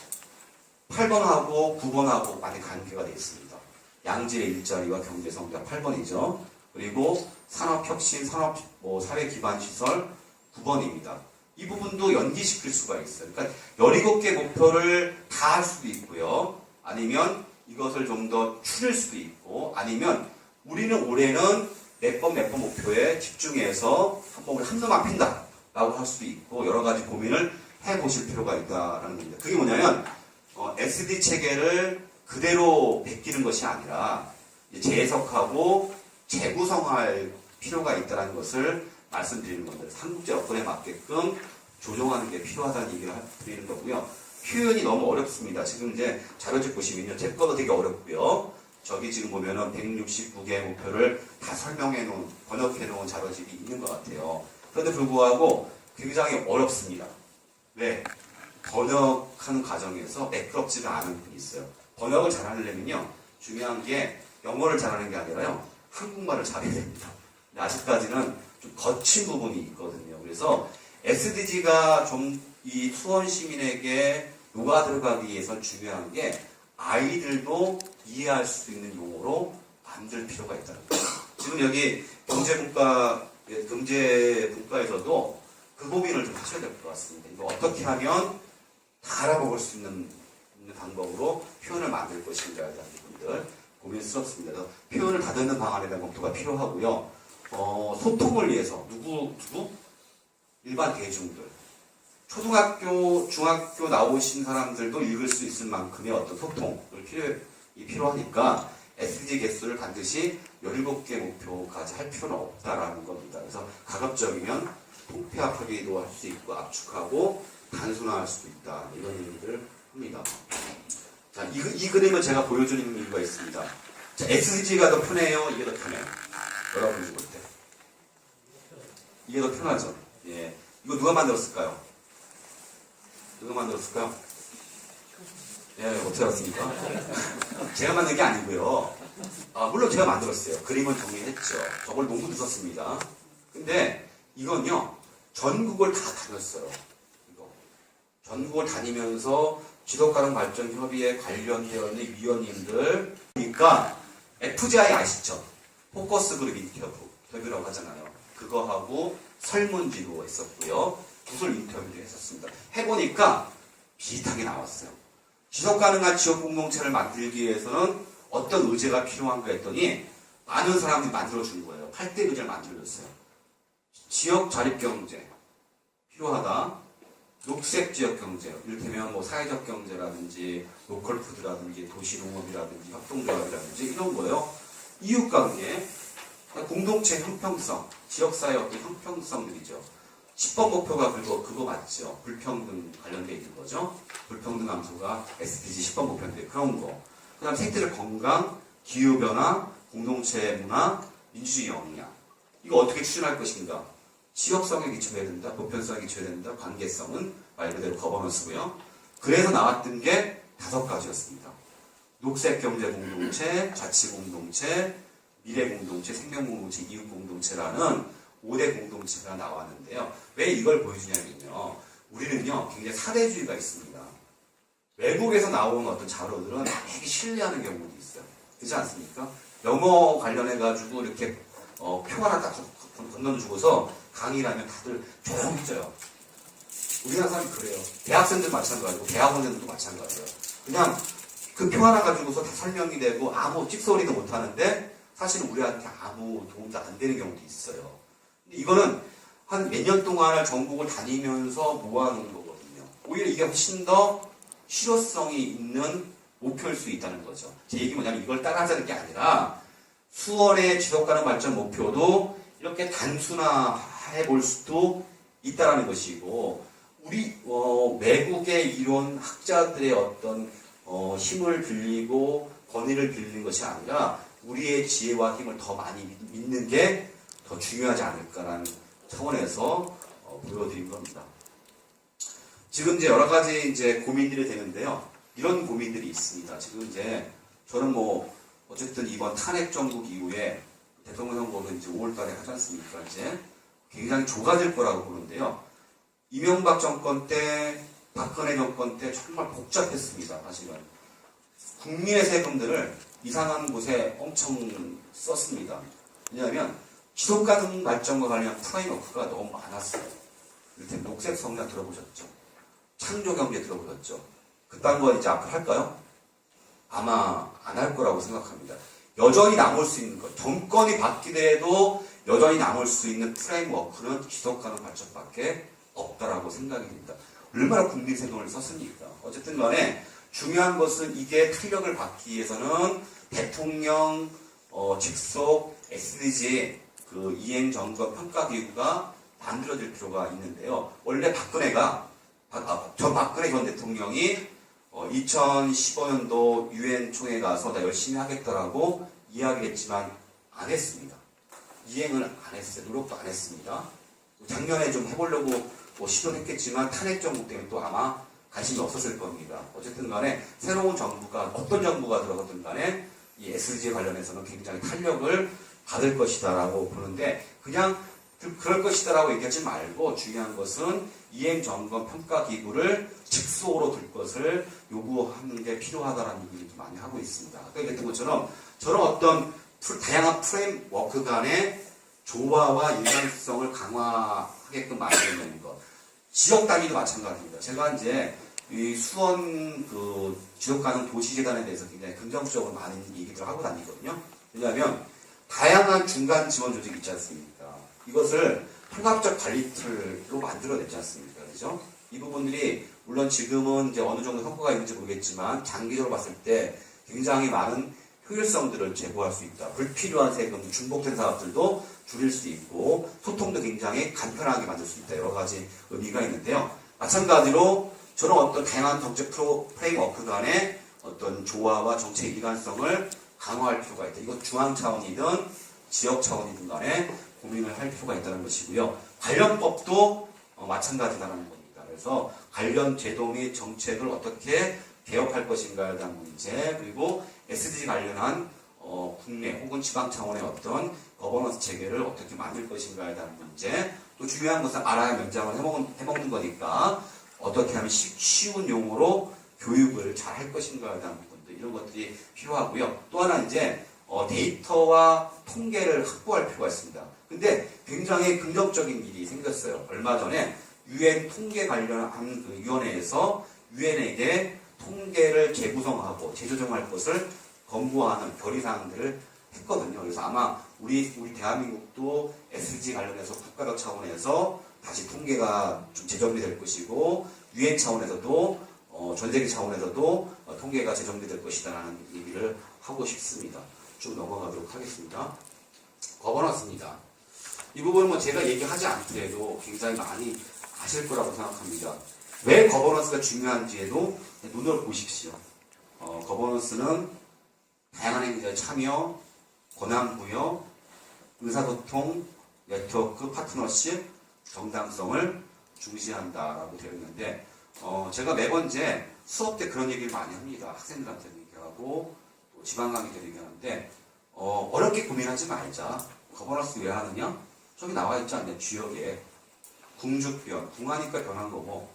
8번하고 9번하고 많이 관계가 되어 있습니다. 양질의 일자리와 경제 성장 8번이죠. 그리고 산업혁신, 사회기반시설 9번입니다. 이 부분도 연기시킬 수가 있어요. 그러니까 17개 목표를 다 할 수도 있고요. 아니면 이것을 좀 더 추릴 수도 있고, 아니면 우리는 올해는 몇 번 목표에 집중해서 한 놈만 핀다 라고 할 수도 있고, 여러 가지 고민을 해보실 필요가 있다라는 겁니다. 그게 뭐냐면 SD 체계를 그대로 베끼는 것이 아니라 재해석하고 재구성할 필요가 있다는 것을 말씀드리는 건데, 삼국지 여건에 맞게끔 조정하는 게 필요하다는 얘기를 드리는 거고요. 표현이 너무 어렵습니다. 지금 이제 자료집 보시면요. 제 거도 되게 어렵고요. 저기 지금 보면은 169개의 목표를 다 설명해 놓은, 번역해 놓은 자료집이 있는 것 같아요. 그런데 불구하고 굉장히 어렵습니다. 왜? 번역하는 과정에서 매끄럽지가 않은 부분이 있어요. 번역을 잘하려면요. 중요한 게 영어를 잘하는 게 아니라요. 한국말을 잘해야 됩니다. 근데 아직까지는 좀 거친 부분이 있거든요. 그래서 SDG가 좀 이 수원 시민에게 녹아 들어가기 위해서 중요한 게 아이들도 이해할 수 있는 용어로 만들 필요가 있다는 거예요. 지금 여기 경제분과에서도 그 고민을 좀 하셔야 될 것 같습니다. 이거 어떻게 하면 다 알아먹을 수 있는 방법으로 표현을 만들 것인가에 대한 부분들 고민스럽습니다. 그래서 표현을 다듬는 방안에 대한 검토가 필요하고요. 소통을 위해서 누구? 일반 대중들. 초등학교, 중학교 나오신 사람들도 읽을 수 있을 만큼의 어떤 소통을 필요하니까 SDG 개수를 반드시 17개 목표까지 할 필요는 없다라는 겁니다. 그래서 가급적이면 통폐합하기도 할 수 있고 압축하고 단순화할 수도 있다. 이런 얘기를 합니다. 자, 이 그림을 제가 보여주는 이유가 있습니다. 자, SDG가 더 편해요? 이게 더 편해요? 여러분이 볼 때. 이게 더 편하죠? 예. 이거 누가 만들었을까요? 예, 어떻게 알았습니까? 제가 만든 게 아니고요. 물론 제가 만들었어요. 그림은 정리했죠. 저걸 농구도 썼습니다. 근데 이건요, 전국을 다 다녔어요. 전국을 다니면서 지속가능 발전 협의에 관련되어 있는 위원님들, 그러니까 FGI 아시죠? 포커스 그룹 인터뷰라고 하잖아요. 그거하고 설문지도 했었고요. 구술 인터뷰도 했었습니다. 해보니까 비슷하게 나왔어요. 지속가능한 지역 공동체를 만들기 위해서는 어떤 의제가 필요한가 했더니 많은 사람들이 만들어준 거예요. 8대 의제를 만들어줬어요. 지역 자립경제 필요하다. 녹색 지역 경제, 이를테면 뭐 사회적 경제라든지 로컬 푸드라든지 도시농업이라든지 협동조합이라든지 이런 거예요. 이웃관계, 공동체 형평성, 지역사회 어떤 형평성들이죠. 10번 목표가 그거 맞죠? 불평등 관련돼 있는 거죠? 불평등 감소가 SDG 10번 목표인데 그런 거. 그 다음 생태적 건강, 기후변화, 공동체 문화, 민주주의 역량. 이거 어떻게 추진할 것인가? 지역성에 기초해야 된다, 보편성에 기초해야 된다, 관계성은 말 그대로 거버넌스고요. 그래서 나왔던 게 5가지였습니다. 녹색 경제 공동체, 자치 공동체, 미래 공동체, 생명 공동체, 이웃 공동체라는 5대 공동체가 나왔는데요. 왜 이걸 보여주냐면요. 우리는요, 굉장히 사대주의가 있습니다. 외국에서 나온 어떤 자료들은 되게 신뢰하는 경우도 있어요. 그렇지 않습니까? 영어 관련해가지고 이렇게 표 하나 딱 건너주고서 강의를 하면 다들 조용해져요. 우리나라 사람이 그래요. 대학생들 마찬가지고 대학원생들도 마찬가지예요. 그냥 그 표 하나 가지고서 다 설명이 되고 아무 찍소리도 못하는데 사실은 우리한테 아무 도움도 안 되는 경우도 있어요. 근데 이거는 한 몇 년 동안을 전국을 다니면서 모아놓은 거거든요. 오히려 이게 훨씬 더 실효성이 있는 목표일 수 있다는 거죠. 제 얘기 뭐냐면 이걸 따라하자는 게 아니라 수월의 지속가능 발전 목표도 이렇게 단순화해 볼 수도 있다는 것이고 우리 외국의 이론 학자들의 어떤 힘을 빌리고 권위를 빌리는 것이 아니라 우리의 지혜와 힘을 더 많이 믿는 게 더 중요하지 않을까라는 차원에서 보여드린 겁니다. 지금 이제 여러 가지 이제 고민들이 되는데요. 이런 고민들이 있습니다. 지금 이제 저는 어쨌든 이번 탄핵 정국 이후에 대통령 선거는 이제 5월달에 하지 않습니까? 이제 굉장히 좁아질 거라고 보는데요. 이명박 정권 때, 박근혜 정권 때 정말 복잡했습니다. 사실은 국민의 세금들을 이상한 곳에 엄청 썼습니다. 왜냐하면 지속가능 발전과 관련한 프레임워크가 너무 많았어요. 이를테면 녹색 성장 들어보셨죠? 창조경제 들어보셨죠? 그딴 거 이제 앞으로 할까요? 아마 안 할 거라고 생각합니다. 여전히 남을 수 있는 것, 정권이 바뀌더라도 여전히 남을 수 있는 프레임워크는 지속가능 발전밖에 없다라고 생각이 됩니다. 얼마나 국민 세금을 썼습니까? 어쨌든 간에 중요한 것은 이게 탄력을 받기 위해서는 대통령 직속 SDG 그 이행점검평가기구가 만들어질 필요가 있는데요. 원래 박근혜 전 대통령이 2015년도 유엔 총회 가서 나 열심히 하겠다라고 이야기를 했지만 안 했습니다. 이행을 안 했어요. 노력도 안 했습니다. 작년에 좀 해보려고 시도를 했겠지만 탄핵 정부 때문에 또 아마 관심이 없었을 겁니다. 어쨌든 간에 새로운 정부가 어떤 정부가 들어가든 간에 이 SDG에 관련해서는 굉장히 탄력을 받을 것이다라고 보는데 그냥 그럴 것이다라고 얘기하지 말고 중요한 것은 이행점검평가기구를 직속으로 둘 것을 요구하는 게 필요하다라는 얘기를 좀 많이 하고 있습니다. 아까 얘기했던 것처럼 저런 어떤 다양한 프레임워크 간의 조화와 일관성을 강화하게끔 만들어내는 것. 지역 단위도 마찬가지입니다. 제가 이제 이 수원 그 지속가능 도시재단에 대해서 굉장히 긍정적으로 많은 얘기들을 하고 다니거든요. 왜냐하면 다양한 중간 지원 조직이 있지 않습니까? 이것을 통합적 관리 틀로 만들어냈지 않습니까? 그죠? 이 부분들이 물론 지금은 이제 어느 정도 성과가 있는지 모르겠지만 장기적으로 봤을 때 굉장히 많은 효율성들을 제고할 수 있다. 불필요한 세금, 중복된 사업들도 줄일 수 있고 소통도 굉장히 간편하게 만들 수 있다. 여러 가지 의미가 있는데요. 마찬가지로 저는 어떤 다양한 정책 프레임워크 간의 어떤 조화와 정책 일관성을 강화할 필요가 있다. 이것 중앙 차원이든 지역 차원이든 간에 고민을 할 필요가 있다는 것이고요. 관련법도 마찬가지라는 겁니다. 그래서 관련 제도 및 정책을 어떻게 개혁할 것인가에 대한 문제, 그리고 SDG 관련한 국내 혹은 지방 차원의 어떤 거버넌스 체계를 어떻게 만들 것인가에 대한 문제, 또 중요한 것은 알아야 면장을 해먹는 거니까 어떻게 하면 쉬운 용어로 교육을 잘 할 것인가에 대한 부분들, 이런 것들이 필요하고요. 또 하나 이제 데이터와 통계를 확보할 필요가 있습니다. 근데 굉장히 긍정적인 일이 생겼어요. 얼마 전에 유엔 통계 관련한 그 위원회에서 유엔에게 통계를 재구성하고 재조정할 것을 권고하는 결의사항들을 했거든요. 그래서 아마 우리 대한민국도 SDG 관련해서 국가적 차원에서 다시 통계가 좀 재정비될 것이고 유엔 차원에서도 전 세계 차원에서도 통계가 재정비될 것이다라는 얘기를 하고 싶습니다. 쭉 넘어가도록 하겠습니다. 거버넌스입니다. 이 부분은 뭐 제가 얘기하지 않더라도 굉장히 많이 아실 거라고 생각합니다. 왜 거버넌스가 중요한지에도 눈을 보십시오. 거버넌스는 다양한 행위에 참여, 권한 부여, 의사소통, 네트워크, 파트너십, 정당성을 중시한다라고 되어 있는데, 제가 매번 이제 수업 때 그런 얘기를 많이 합니다. 학생들한테 얘기하고, 또 지방 강의 때 얘기하는데, 어렵게 고민하지 말자. 거버넌스 왜 하느냐? 저기 나와 있지 않냐? 주역에. 궁죽변, 궁하니까 변한 거고,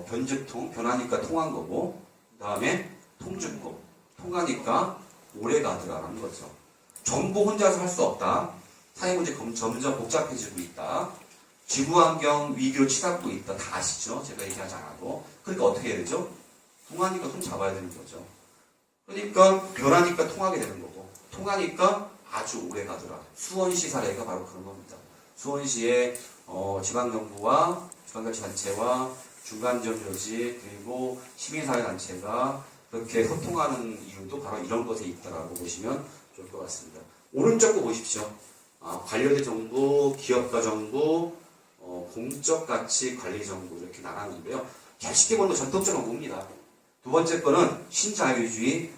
변죽통, 변하니까 통한 거고, 그 다음에 통죽고, 통하니까 오래 가더라라는 거죠. 전부 혼자서 할 수 없다. 사회문제 점점 복잡해지고 있다. 지구환경 위기로 치닫고 있다. 다 아시죠? 제가 얘기하지 않아도. 그러니까 어떻게 해야 되죠? 통하니까 손 잡아야 되는 거죠. 그러니까 변하니까 통하게 되는 거고, 통하니까 아주 오래 가더라. 수원시 사례가 바로 그런 겁니다. 수원시의 지방정부와 지방자치단체와 중간지원조직 그리고 시민사회단체가 그렇게 소통하는 이유도 바로 이런 것에 있다라고 보시면 좋을 것 같습니다. 오른쪽 거 보십시오. 관료대 정부, 기업가 정부, 공적 가치 관리 정부 이렇게 나눴는데요. 잘 쉽게 보면 전통적 정부입니다. 두 번째 거는 신자유주의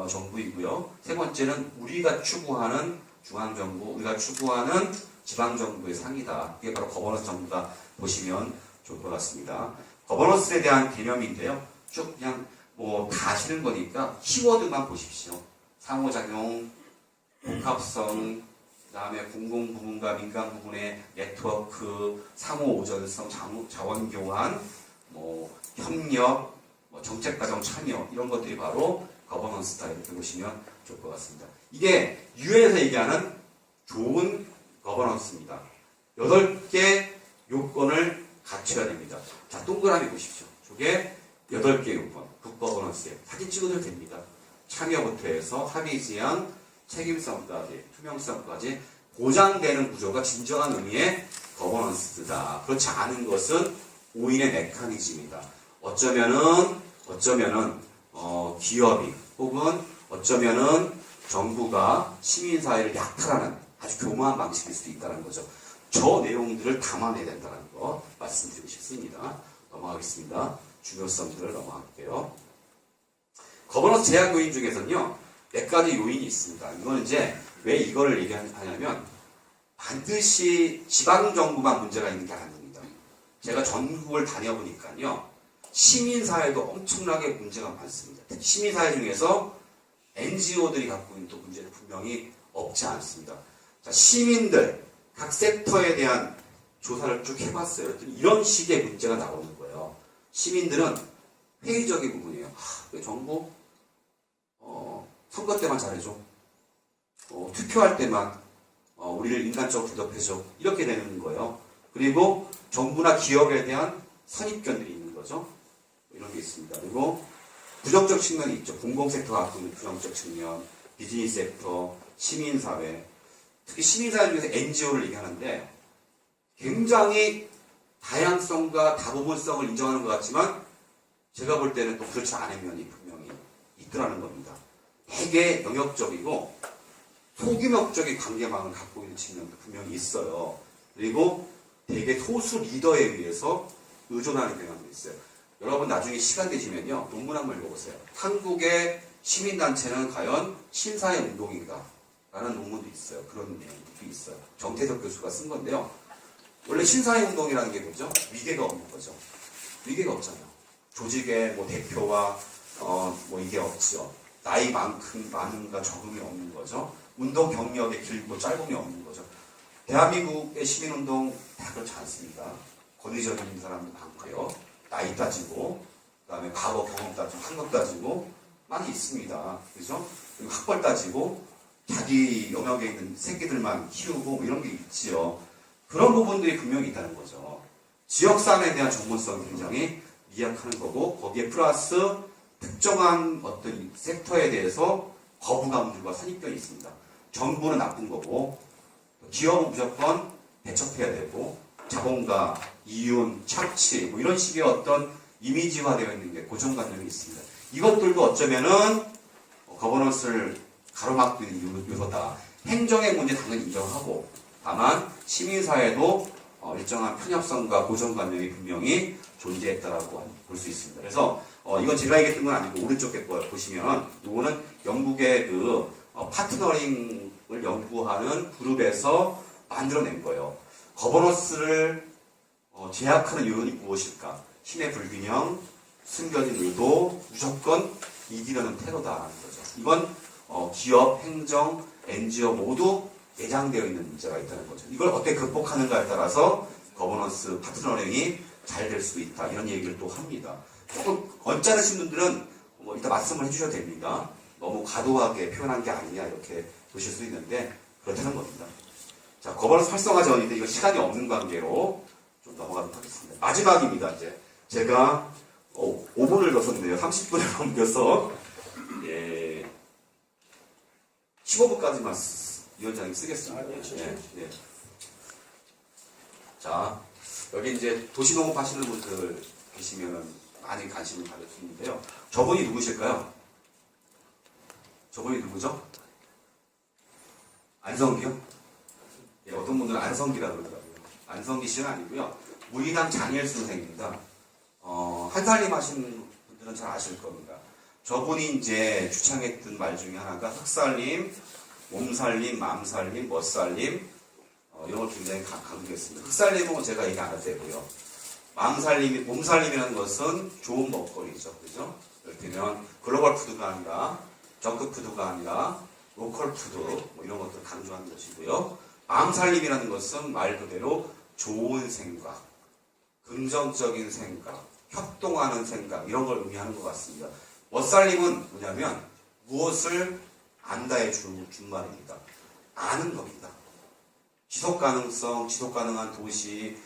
정부이고요. 세 번째는 우리가 추구하는 중앙정부, 우리가 추구하는 지방정부의 상이다. 그게 바로 거버넌스 정부다 보시면 좋을 것 같습니다. 거버넌스에 대한 개념인데요. 쭉 그냥 뭐 다 아시는 거니까 키워드만 보십시오. 상호작용, 복합성, 그 다음에 공공부문과 민간부문의 네트워크, 상호오전성, 자원교환, 뭐 협력, 뭐 정책과정 참여 이런 것들이 바로 거버넌스다 이렇게 보시면 좋을 것 같습니다. 이게 유엔에서 얘기하는 좋은 거버넌스입니다. 8개 요건을 갖춰야 됩니다. 자, 동그라미 보십시오. 저게 8개 요건, 굿거버넌스에 사진 찍어도 됩니다. 참여부터 해서 합의 지향, 책임성까지, 투명성까지 보장되는 구조가 진정한 의미의 거버넌스다. 그렇지 않은 것은 오인의 메커니즘이다. 어쩌면은 기업이 혹은 어쩌면은 정부가 시민사회를 약탈하는 아주 교묘한 방식일 수도 있다는 거죠. 저 내용들을 담아내야 된다는 거 말씀드리고 싶습니다. 넘어가겠습니다. 중요성들을 넘어갈게요. 거버넌스 제약 요인 중에서는요, 몇 가지 요인이 있습니다. 이건 이제 왜 이거를 얘기하냐면 반드시 지방정부만 문제가 있는 게 아닙니다. 제가 전국을 다녀보니까요, 시민사회도 엄청나게 문제가 많습니다. 특히 시민사회 중에서 NGO들이 갖고 있는 또 문제는 분명히 없지 않습니다. 자, 시민들, 각 섹터에 대한 조사를 쭉 해봤어요. 이런 식의 문제가 나오는 거예요. 시민들은 회의적인 부분이에요. 왜 정부? 선거 때만 잘해줘. 투표할 때만 우리를 인간적으로 대접해줘. 이렇게 되는 거예요. 그리고 정부나 기업에 대한 선입견들이 있는 거죠. 이런 게 있습니다. 그리고 부정적 측면이 있죠. 공공섹터가 갖고 있는 부정적 측면, 비즈니스 섹터, 시민사회. 특히 시민사회 중에서 NGO를 얘기하는데 굉장히 다양성과 다부분성을 인정하는 것 같지만 제가 볼 때는 또 그렇지 않은 면이 분명히 있더라는 겁니다. 되게 영역적이고 소규모적인 관계망을 갖고 있는 측면도 분명히 있어요. 그리고 되게 소수 리더에 의해서 의존하는 경향도 있어요. 여러분 나중에 시간 되시면요, 논문 한번 읽어보세요. 한국의 시민단체는 과연 신사의 운동인가? 라는 논문도 있어요. 그런 내용도 있어요. 정태석 교수가 쓴 건데요. 원래 신사의 운동이라는 게 뭐죠? 위계가 없는 거죠. 위계가 없잖아요. 조직의 뭐 대표와 뭐 이게 없죠. 나이만큼 많은가 적음이 없는 거죠. 운동 경력의 길고 짧음이 없는 거죠. 대한민국의 시민운동 다 그렇지 않습니다. 권위적인 사람도 많고요. 나이 따지고, 그 다음에 과거 경험 따지고, 학력 따지고, 많이 있습니다. 그죠? 그리고 학벌 따지고, 자기 영역에 있는 새끼들만 키우고, 뭐 이런 게 있지요. 그런 부분들이 분명히 있다는 거죠. 지역사회에 대한 전문성이 굉장히 미약하는 거고, 거기에 플러스 특정한 어떤 섹터에 대해서 거부감들과 선입견이 있습니다. 정부는 나쁜 거고, 기업은 무조건 배척해야 되고, 자본가, 이윤, 착취, 뭐 이런 식의 어떤 이미지화되어 있는 게 고정관념이 있습니다. 이것들도 어쩌면은 거버넌스를 가로막고 있는 요소다. 행정의 문제 당연히 인정하고, 다만 시민사회도 일정한 편협성과 고정관념이 분명히 존재했다라고 볼 수 있습니다. 그래서 이건 제가 얘기했던 건 아니고 오른쪽에 보시면 이거는 영국의 그 파트너링을 연구하는 그룹에서 만들어낸 거예요. 거버넌스를 제약하는 요인이 무엇일까? 힘의 불균형, 숨겨진 의도, 무조건 이기려는 테러다라는 거죠. 이건 기업, 행정, NGO 모두 내장되어 있는 문제가 있다는 거죠. 이걸 어떻게 극복하는가에 따라서 거버넌스 파트너링이 잘 될 수 있다. 이런 얘기를 또 합니다. 조금 언짢으신 분들은 일단 말씀을 해주셔도 됩니다. 너무 과도하게 표현한 게 아니냐 이렇게 보실 수 있는데 그렇다는 겁니다. 자, 거버넌스 활성화 전인데 이거 시간이 없는 관계로 좀 넘어가도록 하겠습니다. 마지막입니다. 이제 제가 5분을 넣었는데요. 30분을 넘겨서 15분까지만 위원장님 쓰겠습니다. 네. 자, 여기 이제 도시농업 하시는 분들 계시면 많이 관심을 가져주는데요. 저분이 누구실까요? 저분이 누구죠? 안성기요? 예, 어떤 분들은 안성기라고 그러더라고요. 안성기 씨는 아니고요. 무의당 장일수 선생입니다. 한살림 하시는 분들은 잘 아실 겁니다. 저분이 이제 주창했던 말 중에 하나가 흑살림, 몸살림, 맘살림, 멋살림 이런 걸 굉장히 강조했습니다. 흑살림은 제가 얘기 안 해도 되고요. 몸살림이라는 것은 좋은 먹거리죠. 그죠? 이를테면 글로벌 푸드가 아니라 저크 푸드가 아니라 로컬 푸드 이런 것들을 강조하는 것이고요. 맘살림이라는 것은 말 그대로 좋은 생각, 긍정적인 생각, 협동하는 생각 이런 걸 의미하는 것 같습니다. 멋살림은 뭐냐면 무엇을 안다의 준말입니다. 아는 겁니다. 지속가능성, 지속가능한 도시,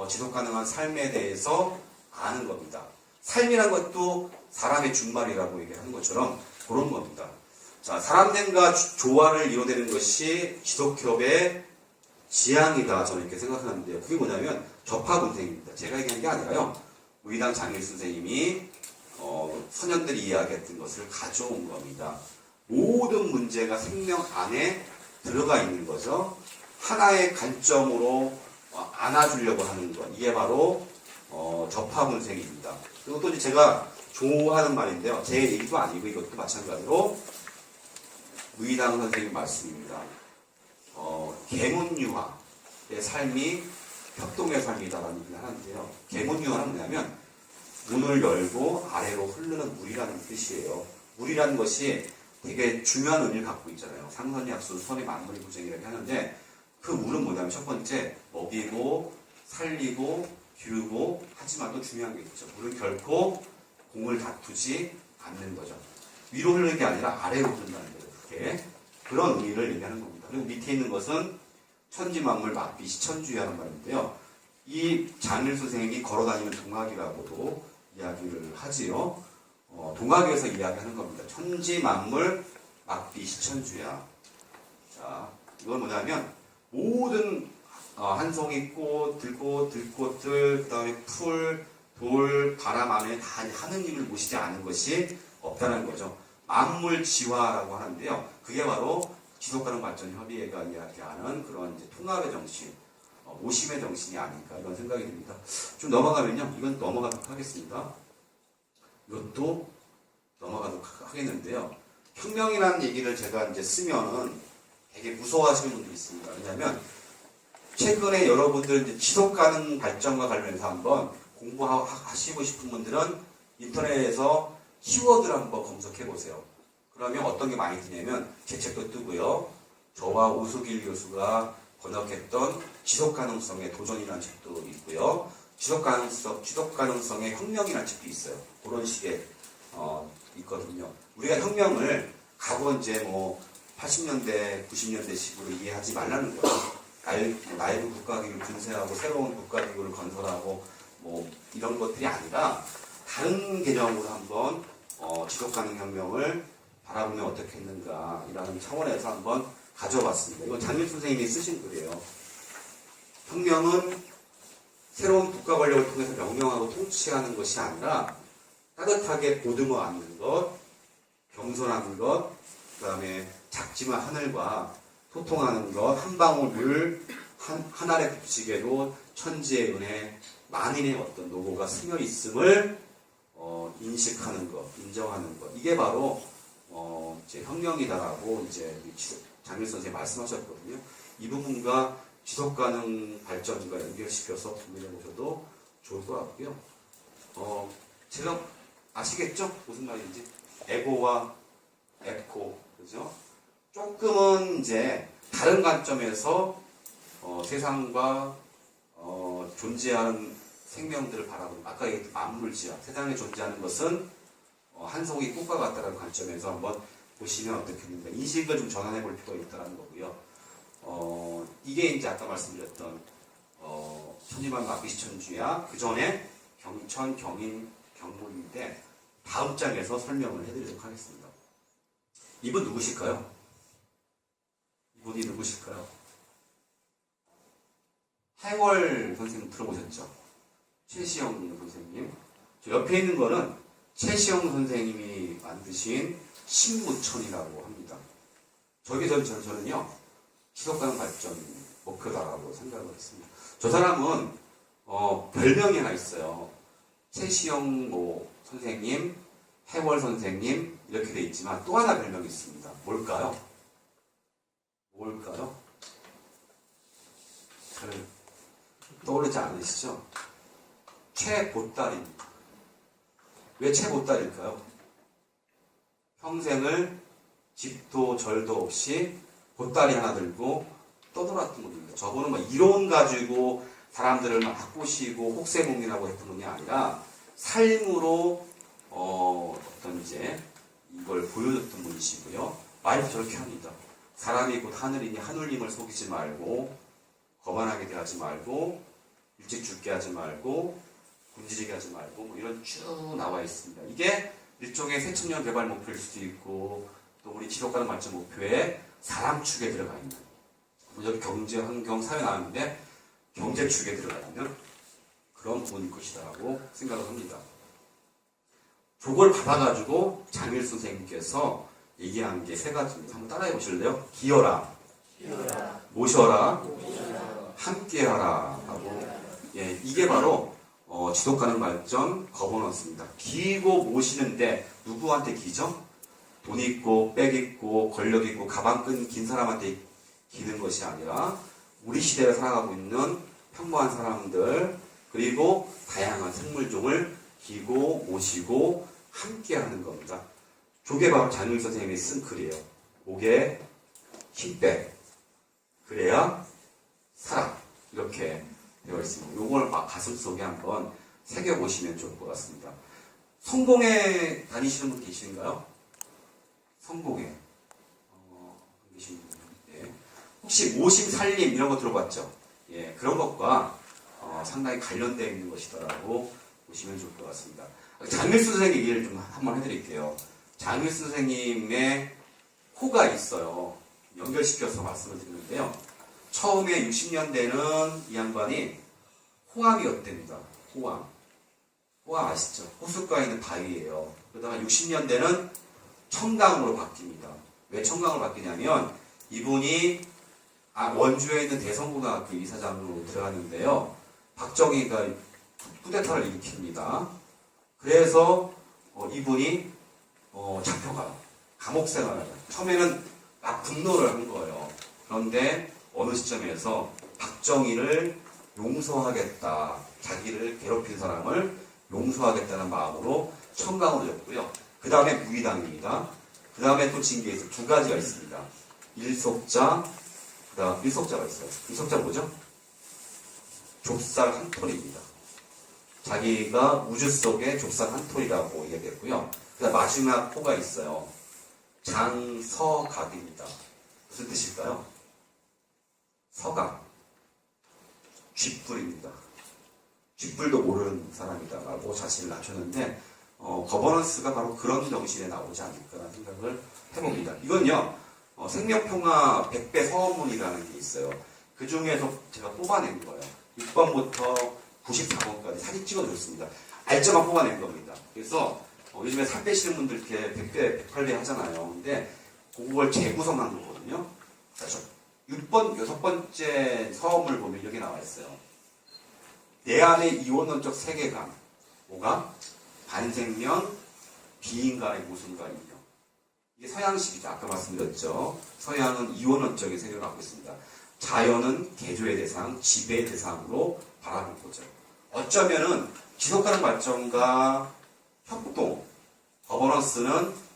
지속가능한 삶에 대해서 아는 겁니다. 삶이란 것도 사람의 준말이라고 얘기하는 것처럼 그런 겁니다. 자, 사람들과 조화를 이뤄내는 것이 지속협의 지향이다. 저는 이렇게 생각하는데요. 그게 뭐냐면 접합운생입니다. 제가 얘기한 게 아니라요. 무의당 장일수 선생님이 선현들이 이야기했던 것을 가져온 겁니다. 모든 문제가 생명 안에 들어가 있는 거죠. 하나의 관점으로 안아주려고 하는 것. 이게 바로 접합운생입니다. 그리고 또 제가 좋아하는 말인데요. 제 얘기도 아니고 이것도 마찬가지로 무의당 선생님 말씀입니다. 계문유화의 삶이 협동의 삶이다라는 얘기를 하는데요. 계문유화는 뭐냐면 문을 열고 아래로 흐르는 물이라는 뜻이에요. 물이라는 것이 되게 중요한 의미를 갖고 있잖아요. 상선약수, 선의 만물의 구성이라고 하는데 그 물은 뭐냐면 첫 번째 먹이고 살리고 기르고 하지만 또 중요한 게 있죠. 물은 결코 공을 다투지 않는 거죠. 위로 흐르는 게 아니라 아래로 흐른다는 거죠. 그게 그런 의미를 얘기하는 겁니다. 그리고 밑에 있는 것은 천지만물 막빛이 천주야라는 말인데요. 이 장일수 선생님이 걸어다니는 동학이라고도 이야기를 하지요. 동학에서 이야기하는 겁니다. 천지만물 막빛이 천주야. 자, 이건 뭐냐면 모든 한 송이 꽃, 들꽃들, 그 다음에 풀, 돌, 바람 안에 다 하느님을 모시지 않은 것이 없다는 거죠. 만물지화라고 하는데요. 그게 바로 지속가능 발전 협의회가 이야기하는 그런 이제 통합의 정신, 오심의 정신이 아닐까 이런 생각이 듭니다. 좀 넘어가면요. 이건 넘어가도록 하겠습니다. 이것도 넘어가도록 하겠는데요. 혁명이라는 얘기를 제가 이제 쓰면은 되게 무서워하시는 분들이 있습니다. 왜냐하면 최근에 여러분들 이제 지속가능 발전과 관련해서 한번 공부하시고 싶은 분들은 인터넷에서 키워드를 한번 검색해 보세요. 그러면 어떤 게 많이 뜨냐면 제 책도 뜨고요. 저와 오수길 교수가 번역했던 지속가능성의 도전이라는 책도 있고요. 지속가능성의 혁명이라는 책도 있어요. 그런 식의 있거든요. 우리가 혁명을 과거 이제 80년대, 90년대식으로 이해하지 말라는 거예요. 나이브 국가기구를 분쇄하고 새로운 국가기구를 건설하고 이런 것들이 아니라 다른 개념으로 한번 지속가능 혁명을 바라보면 어떻게 했는가 이라는 차원에서 한번 가져봤습니다. 이건 장일수 선생님이 쓰신 글이에요. 혁명은 새로운 국가 권력을 통해서 명령하고 통치하는 것이 아니라 따뜻하게 보듬어 안는 것, 겸손한 것, 그 다음에 작지만 하늘과 소통하는 것, 한 방울 물 하늘의 법칙에도 천지의 은혜, 만인의 어떤 노고가 스며 있음을 인식하는 것, 인정하는 것. 이게 바로 이제 혁명이다라고 이제 장일 선생님이 말씀하셨거든요. 이 부분과 지속가능 발전과 연결시켜서 고민해 보셔도 좋을 것 같고요. 제가 아시겠죠? 무슨 말인지. 에고와 에코, 그죠? 조금은 이제 다른 관점에서 세상과 존재하는 생명들을 바라보는, 아까 얘기했던 만물지화, 세상에 존재하는 것은 한 송이 꽃과 같다는 관점에서 한번 보시면 어떻겠는가, 인식을 좀 전환해 볼 필요가 있다는 거고요. 이게 이제 아까 말씀드렸던 천지만 마귀시천주야, 그 전에 경천, 경인, 경문인데 다음 장에서 설명을 해드리도록 하겠습니다. 이분 누구실까요? 이분이 누구실까요? 해월 선생님 들어보셨죠? 최시영 선생님. 저 옆에 있는 거는 최시영 선생님이 만드신 신무천이라고 합니다. 저는요, 지속가능 발전 목표다라고 생각을 했습니다. 저 사람은 별명이 하나 있어요. 최시영 선생님, 해월 선생님 이렇게 돼 있지만 또 하나 별명이 있습니다. 뭘까요? 잘 떠오르지 않으시죠? 최보딸입니다. 왜 최보딸일까요? 평생을 집도 절도 없이 보따리 하나 들고 떠돌았던 분입니다. 저분은 막 이론 가지고 사람들을 막 꼬시고 혹세무민하고 했던 분이 아니라 삶으로 어떤 이제 이걸 보여줬던 분이시고요. 말도 저렇게 합니다. 사람이 곧 하늘이니 하늘님을 속이지 말고, 거만하게 대하지 말고, 일찍 죽게 하지 말고, 굶주리게 하지 말고, 뭐 이런 쭉 나와 있습니다. 이게 일종의 새천년 개발 목표일 수도 있고, 또 우리 지속가능 발전 목표에 사람 축에 들어가 있는, 여기 경제, 환경, 사회 나왔는데 경제 축에 들어가 있는 그런 부분일 것이다라고 생각을 합니다. 그걸 받아가지고 장일 선생님께서 얘기한 게 세 가지입니다. 한번 따라해 보실래요? 기어라, 모셔라, 함께하라 하고, 예, 이게 바로 지속가능 발전 거버넌스입니다. 기고 모시는데 누구한테 기죠? 돈 있고 백 있고 권력 있고 가방 끈 긴 사람한테 기는 것이 아니라 우리 시대에 살아가고 있는 평범한 사람들, 그리고 다양한 생물종을 기고 모시고 함께하는 겁니다. 저게 바로 장일 선생님이 쓴 글이에요. 목에 힘 빼, 그래야 살아, 이렇게 되어 있습니다. 이걸 가슴속에 한번 새겨보시면 좋을 것 같습니다. 성공회 다니시는 분 계신가요? 성공회 계시는 분. 예. 혹시 모심 살림 이런 거 들어봤죠? 예, 그런 것과 상당히 관련되어 있는 것이다라고 보시면 좋을 것 같습니다. 장일수 선생님 얘기를 좀 한번 해드릴게요. 장일수 선생님의 호가 있어요. 연결시켜서 말씀을 드리는데요. 처음에 60년대는 이 양반이 호암이었답니다. 호암 아시죠? 호숫가에 있는 바위예요. 그러다가 60년대는 청강으로 바뀝니다. 왜 청강으로 바뀌냐면 이분이 원주에 있는 대성고등학교 이사장으로 들어갔는데요. 박정희가 쿠데타를 일으킵니다. 그래서 이분이 잡혀가요. 감옥 생활을 해요. 처음에는 막 분노를 한 거예요. 그런데 어느 시점에서 박정희를 용서하겠다, 자기를 괴롭힌 사람을 용서하겠다는 마음으로 청강으로 졌고요. 그 다음에 무기당입니다. 그 다음에 또 징계에서 두 가지가 있습니다. 일속자, 그 다음 일속자가 있어요. 일속자 뭐죠? 좁쌀 한 톨입니다. 자기가 우주 속에 좁쌀 한 톨이라고 얘기했고요. 그 다음 마지막 호가 있어요. 장서각입니다. 무슨 뜻일까요? 서각, 쥐뿔입니다. 쥐뿔도 모르는 사람이다라고 자신을 낮췄는데 거버넌스가 바로 그런 정신에 나오지 않을까라는 생각을 해봅니다. 이건요, 생명평화 100배 서원문이라는 게 있어요. 그 중에서 제가 뽑아낸 거예요. 6번부터 94번까지 사진 찍어줬습니다. 알짜만 뽑아낸 겁니다. 그래서 요즘에 살 빼시는 분들 이렇게 100배, 108배 하잖아요. 근데 그걸 재구성한 거거든요. 그래서 여섯 번째 서문을 보면 이렇게 나와 있어요. 내 안의 이원론적 세계관. 뭐가? 반생명, 비인간의 모순과 인명. 이게 서양식이죠. 아까 말씀드렸죠. 서양은 이원론적인 세계를 갖고 있습니다. 자연은 개조의 대상, 지배의 대상으로 바라볼 거죠. 어쩌면은 지속가능 발전과 협동, 거버넌스는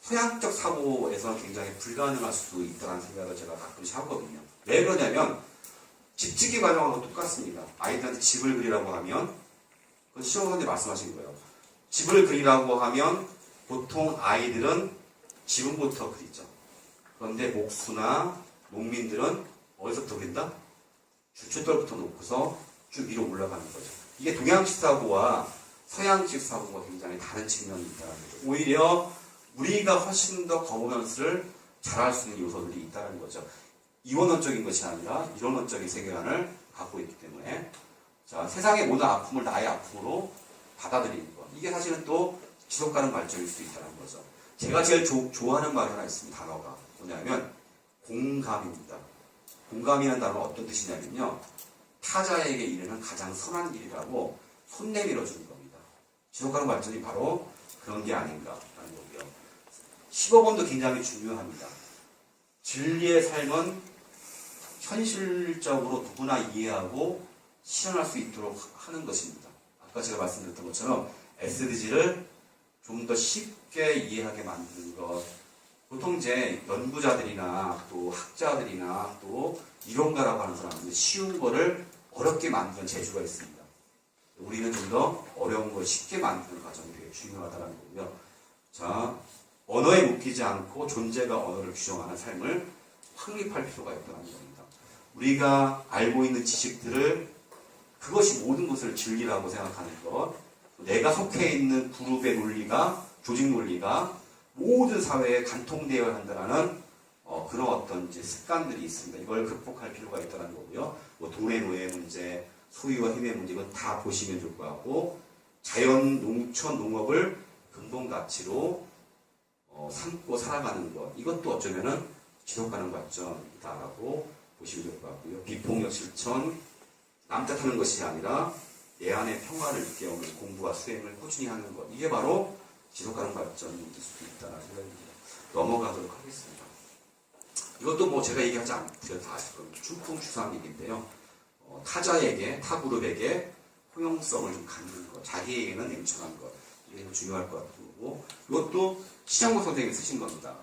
서양적 사고에서는 굉장히 불가능할 수도 있다는 생각을 제가 가끔씩 하거든요. 왜 그러냐면 집짓기 과정하고 똑같습니다. 아이들한테 집을 그리라고 하면 그건 시험 선생님이 말씀하신 거예요. 집을 그리라고 하면 보통 아이들은 지붕부터 그리죠. 그런데 목수나 농민들은 어디서부터 그린다? 주춧돌부터 놓고서 쭉 위로 올라가는 거죠. 이게 동양식 사고와 서양식 사고가 굉장히 다른 측면이 있다는 거죠. 오히려 우리가 훨씬 더 거버넌스를 잘할 수 있는 요소들이 있다는 거죠. 이원론적인 것이 아니라 이론론적인 세계관을 갖고 있기 때문에 자, 세상의 모든 아픔을 나의 아픔으로 받아들이는 것. 이게 사실은 또 지속가능 발전일 수 있다는 거죠. 제가 제일 좋아하는 말이 하나 있습니다. 단어가 뭐냐면 공감입니다. 공감이라는 단어가 어떤 뜻이냐면요. 타자에게 이르는 가장 선한 일이라고 손 내밀어 주는 겁니다. 지속가능 발전이 바로 그런 게 아닌가라는 거고요. 15번도 굉장히 중요합니다. 진리의 삶은 현실적으로 누구나 이해하고 실현할 수 있도록 하는 것입니다. 아까 제가 말씀드렸던 것처럼 SDG를 좀 더 쉽게 이해하게 만드는 것. 보통 이제 연구자들이나 또 학자들이나 또 이론가라고 하는 사람들은 쉬운 거를 어렵게 만드는 재주가 있습니다. 우리는 좀 더 어려운 걸 쉽게 만드는 과정이 되게 중요하다는 거고요. 자, 언어에 묶이지 않고 존재가 언어를 규정하는 삶을 확립할 필요가 있다는 겁니다. 우리가 알고 있는 지식들을 그것이 모든 것을 진리라고 생각하는 것, 내가 속해 있는 그룹의 논리가, 조직 논리가 모든 사회에 관통되어야 한다는 그런 어떤 이제 습관들이 있습니다. 이걸 극복할 필요가 있다는 거고요. 뭐 돈의 노예 문제, 소유와 힘의 문제, 이건 다 보시면 좋을 것 같고, 자연, 농촌, 농업을 근본 가치로 삼고 살아가는 것. 이것도 어쩌면은 지속가능 발전이다라고 보시면 될 것 같고요. 비폭력 실천, 남 탓하는 것이 아니라 내 안의 평화를 일깨우는 공부와 수행을 꾸준히 하는 것. 이게 바로 지속가능 발전이 될 수도 있다는 생각이 넘어가도록 하겠습니다. 이것도 뭐 제가 얘기하지 않더라도 다 아실 겁니다. 중풍주상 얘기인데요. 타자에게, 타 그룹에게 포용성을 좀 갖는 것, 자기에게는 냉철한 것. 이게 좀 중요할 것 같고, 이것도 시장모 선생님이 쓰신 겁니다.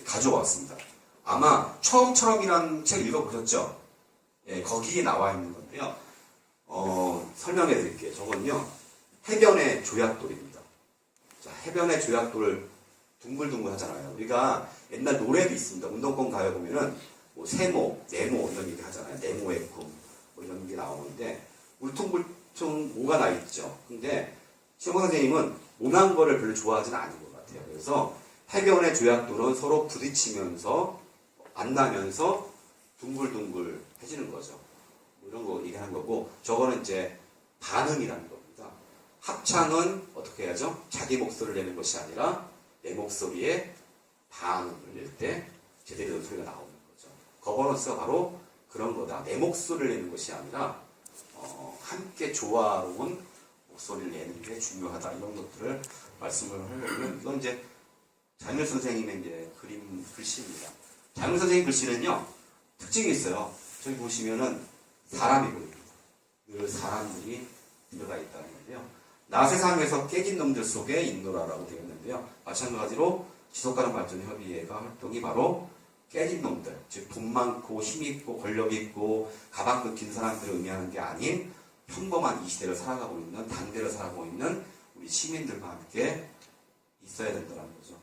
가져왔습니다. 아마 처음처럼이라는 책 읽어보셨죠? 예, 거기에 나와 있는 건데요. 설명해 드릴게요. 저건요, 해변의 조약돌입니다. 자, 해변의 조약돌을 둥글둥글 하잖아요. 우리가 옛날 노래도 있습니다. 운동권 가요 보면은 뭐 세모, 네모 이런 얘기 하잖아요. 네모의 꿈 뭐 이런 게 나오는데 울퉁불퉁 뭐가 나 있죠. 근데 시영 선생님은 모난 거를 별로 좋아하지는 않은 것 같아요. 그래서 해변의 조약돌은 서로 부딪히면서 만나면서 둥글둥글 해지는 거죠. 뭐 이런 거 얘기하는 거고, 저거는 이제 반응이라는 겁니다. 합창은 어떻게 해야죠? 자기 목소리를 내는 것이 아니라 내 목소리에 반응을 낼 때 제대로 된 소리가 나오는 거죠. 거버넌스가 바로 그런 거다. 내 목소리를 내는 것이 아니라 함께 조화로운 목소리를 내는 게 중요하다. 이런 것들을 말씀을 하려면, 이건 이제 장일 선생님의 이제 글씨입니다. 장일 선생님 글씨는요, 특징이 있어요. 저기 보시면은 사람이 보입니다. 늘 사람들이 들어가 있다는 건데요. 나 세상에서 깨진 놈들 속에 있노라라고 되어 있는데요. 마찬가지로 지속가능 발전 협의회가 활동이 바로 깨진 놈들, 즉 돈 많고 힘 있고 권력 있고 가방 끊긴 사람들을 의미하는 게 아닌 평범한 이 시대를 살아가고 있는, 단대를 살아가고 있는 우리 시민들과 함께 있어야 된다는 거죠.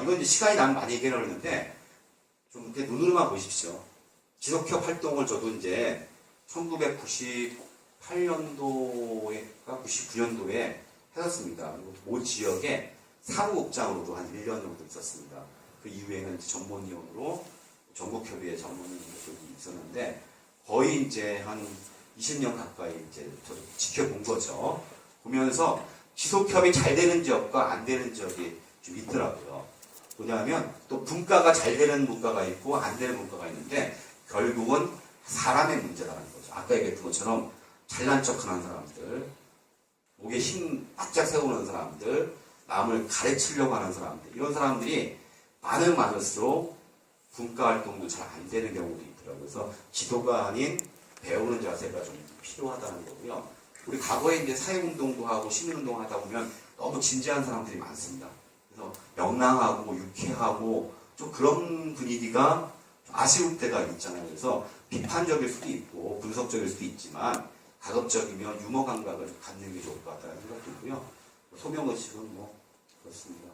이건 이제 시간이 나면 많이 얘기를 하는데 좀 이렇게 눈으로만 보십시오. 지속협 활동을 저도 이제 1998년도인가 99년도에 했었습니다. 그리고 모 지역에 사무국장으로도 한 1년 정도 있었습니다. 그 이후에는 이제 전문위원으로 전국협의회 전문위원으로 있었는데 거의 이제 한 20년 가까이 이제 저도 지켜본 거죠. 보면서 지속협이 잘 되는 지역과 안 되는 지역이 좀 있더라고요. 뭐냐면 또 분과가 잘 되는 분과가 있고 안 되는 분과가 있는데 결국은 사람의 문제라는 거죠. 아까 얘기했던 것처럼 잘난 척하는 사람들, 목에 힘 바짝 세우는 사람들, 남을 가르치려고 하는 사람들, 이런 사람들이 많으면 많을수록 분과활동도 잘 안 되는 경우도 있더라고요. 그래서 지도가 아닌 배우는 자세가 좀 필요하다는 거고요. 우리 과거에 이제 사회운동도 하고 시민운동 하다 보면 너무 진지한 사람들이 많습니다. 그래서 명랑하고 유쾌하고 좀 그런 분위기가 아쉬울 때가 있잖아요. 그래서 비판적일 수도 있고 분석적일 수도 있지만 가급적이면 유머 감각을 갖는 게 좋을 것 같다는 생각도 있고요. 소명의식은 뭐 그렇습니다.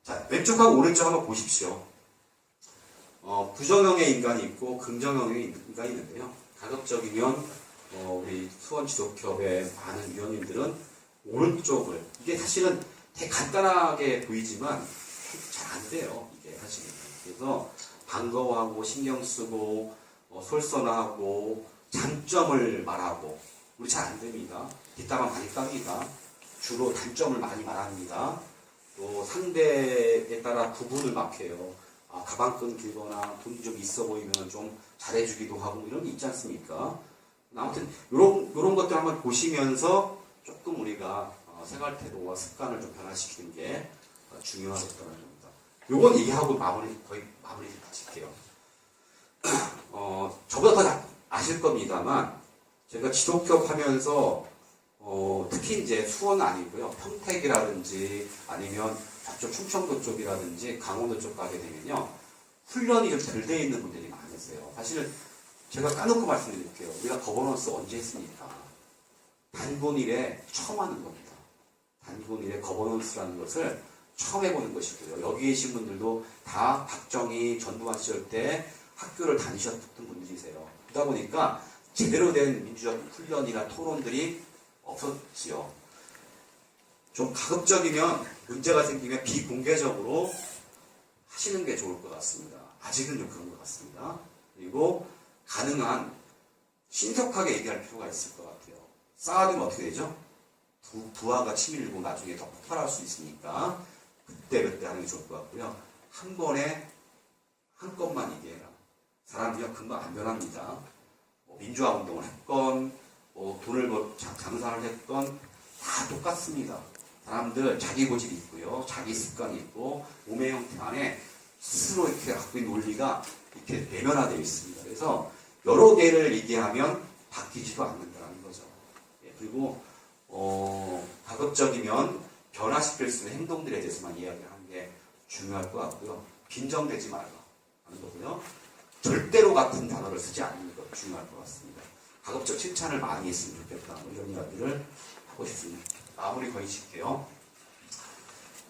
자, 왼쪽하고 오른쪽 한번 보십시오. 부정형의 인간이 있고 긍정형의 인간이 있는데요. 가급적이면 우리 수원지도협의 많은 위원님들은 오른쪽을, 이게 사실은 되게 간단하게 보이지만 잘 안 돼요. 이게 사실은. 그래서 반가워하고 신경 쓰고 솔선하고 장점을 말하고 우리 잘 안 됩니다. 뒷담화 많이 깝니다. 주로 단점을 많이 말합니다. 또 상대에 따라 부분을 막 해요. 가방끈 길거나 돈이 좀 있어 보이면 좀 잘해주기도 하고 이런 게 있지 않습니까? 아무튼 요런 것들 한번 보시면서 조금 우리가 생활 태도와 습관을 좀 변화시키는 게 중요하겠다는 겁니다. 요건 얘기하고 거의 마무리 짓게요. 저보다 더 아실 겁니다만 제가 지도협 하면서 특히 이제 수원 아니고요. 평택이라든지 아니면 저쪽 충청도 쪽이라든지 강원도 쪽 가게 되면요. 훈련이 좀 덜 돼 있는 분들이 많으세요. 사실 제가 까놓고 말씀드릴게요. 우리가 거버넌스 언제 했습니까? 단본일에 처음 하는 겁니다. 단본일에 거버넌스라는 것을 처음 해보는 것이고요. 여기 계신 분들도 다 박정희 전두환 시절 때 학교를 다니셨던 분들이세요. 그러다 보니까 제대로 된 민주적 훈련이나 토론들이 없었지요. 좀 가급적이면 문제가 생기면 비공개적으로 하시는 게 좋을 것 같습니다. 아직은 좀 그런 것 같습니다. 그리고 가능한 신속하게 얘기할 필요가 있을 것 같아요. 쌓아두면 어떻게 되죠? 부하가 치밀고 나중에 더 폭발할 수 있으니까 그때 하는 게 좋을 것 같고요. 한 번에 한 건만 얘기해라. 사람들이 금방 안 변합니다. 민주화 운동을 했건 돈을 장사를 했건 다 똑같습니다. 사람들 자기 고집이 있고요. 자기 습관이 있고 몸의 형태 안에 스스로 이렇게 갖고 있는 논리가 이렇게 내면화되어 있습니다. 그래서 여러 개를 얘기하면 바뀌지도 않는다는 거죠. 그리고 가급적이면 변화시킬 수 있는 행동들에 대해서만 이야기하는 게 중요할 것 같고요. 빈정되지 말라 하는 거고요. 절대로 같은 단어를 쓰지 않는 것 중요할 것 같습니다. 가급적 칭찬을 많이 했으면 좋겠다. 이런 이야기를 하고 싶습니다. 마무리 거의 짓게요.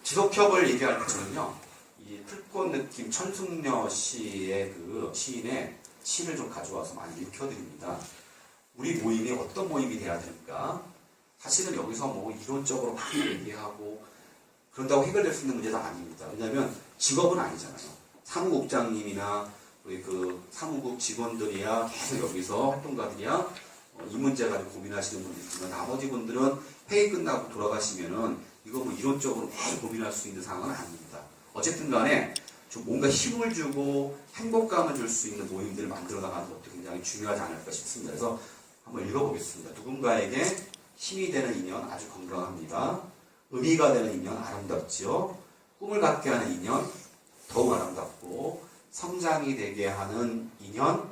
지도협을 얘기할 때 저는요, 이 풀꽃 느낌 천승려 씨의 그 시인의 시를 좀 가져와서 많이 읽혀드립니다. 우리 모임이 어떤 모임이 돼야 될까? 사실은 여기서 뭐 이론적으로 막 얘기하고 그런다고 해결될 수 있는 문제는 아닙니다. 왜냐하면 직업은 아니잖아요. 사무국장님이나 우리 그 사무국 직원들이야 계속 여기서 활동가들이야 이 문제 가지고 고민하시는 분들 있지만 나머지 분들은 회의 끝나고 돌아가시면은 이거 뭐 이론적으로 계속 고민할 수 있는 상황은 아닙니다. 어쨌든 간에 좀 뭔가 힘을 주고 행복감을 줄 수 있는 모임들을 만들어 나가는 것도 굉장히 중요하지 않을까 싶습니다. 그래서 한번 읽어보겠습니다. 누군가에게 힘이 되는 인연 아주 건강합니다. 의미가 되는 인연 아름답지요. 꿈을 갖게 하는 인연 더욱 아름답고 성장이 되게 하는 인연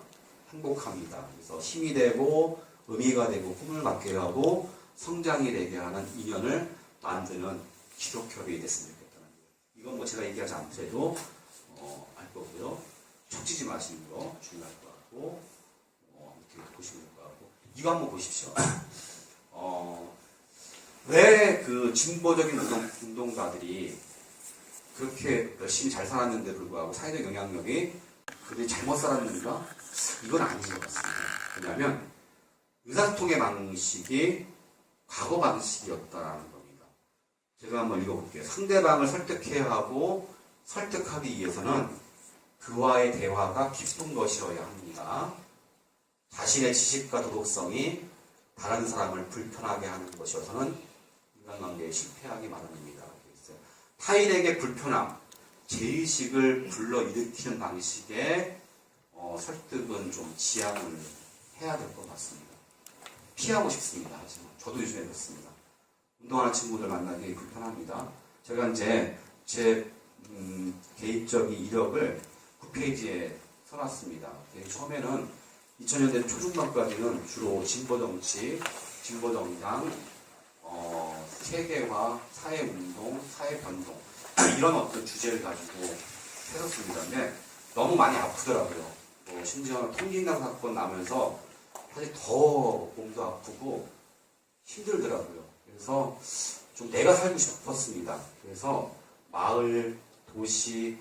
행복합니다. 그래서 힘이 되고 의미가 되고 꿈을 갖게 하고 성장이 되게 하는 인연을 만드는 지도협이 됐으면 좋겠다는 거예요. 이건 뭐 제가 얘기하지 않더라도 알 거고요. 척지지 마시는 거 중요할 것 같고 이렇게 보시면 될 것 같고 이거 한번 보십시오. 왜 그 진보적인 운동가들이 그렇게 열심히 잘 살았는데 불구하고 사회적 영향력이 그들이 잘못 살았는가? 이건 아닌 것 같습니다. 왜냐하면 의사소통의 방식이 과거 방식이었다는 겁니다. 제가 한번 읽어볼게요. 상대방을 설득해야 하고 설득하기 위해서는 그와의 대화가 깊은 것이어야 합니다. 자신의 지식과 도덕성이 다른 사람을 불편하게 하는 것이어서는 인간관계에 실패하기 마련입니다. 타인에게 불편함, 죄의식을 불러일으키는 방식의 설득은 좀 지양을 해야 될 것 같습니다. 피하고 싶습니다. 하지만 저도 요즘에 그렇습니다. 운동하는 친구들 만나기 불편합니다. 제가 이제 제 개인적인 이력을 9페이지에 써놨습니다. 처음에는 2000년대 초중반까지는 주로 진보정치, 진보정당, 세계화, 사회운동, 사회변동 이런 어떤 주제를 가지고 했었습니다. 근데 너무 많이 아프더라고요. 심지어 통진당 사건 나면서 사실 더 몸도 아프고 힘들더라고요. 그래서 좀 내가 살고 싶었습니다. 그래서 마을, 도시,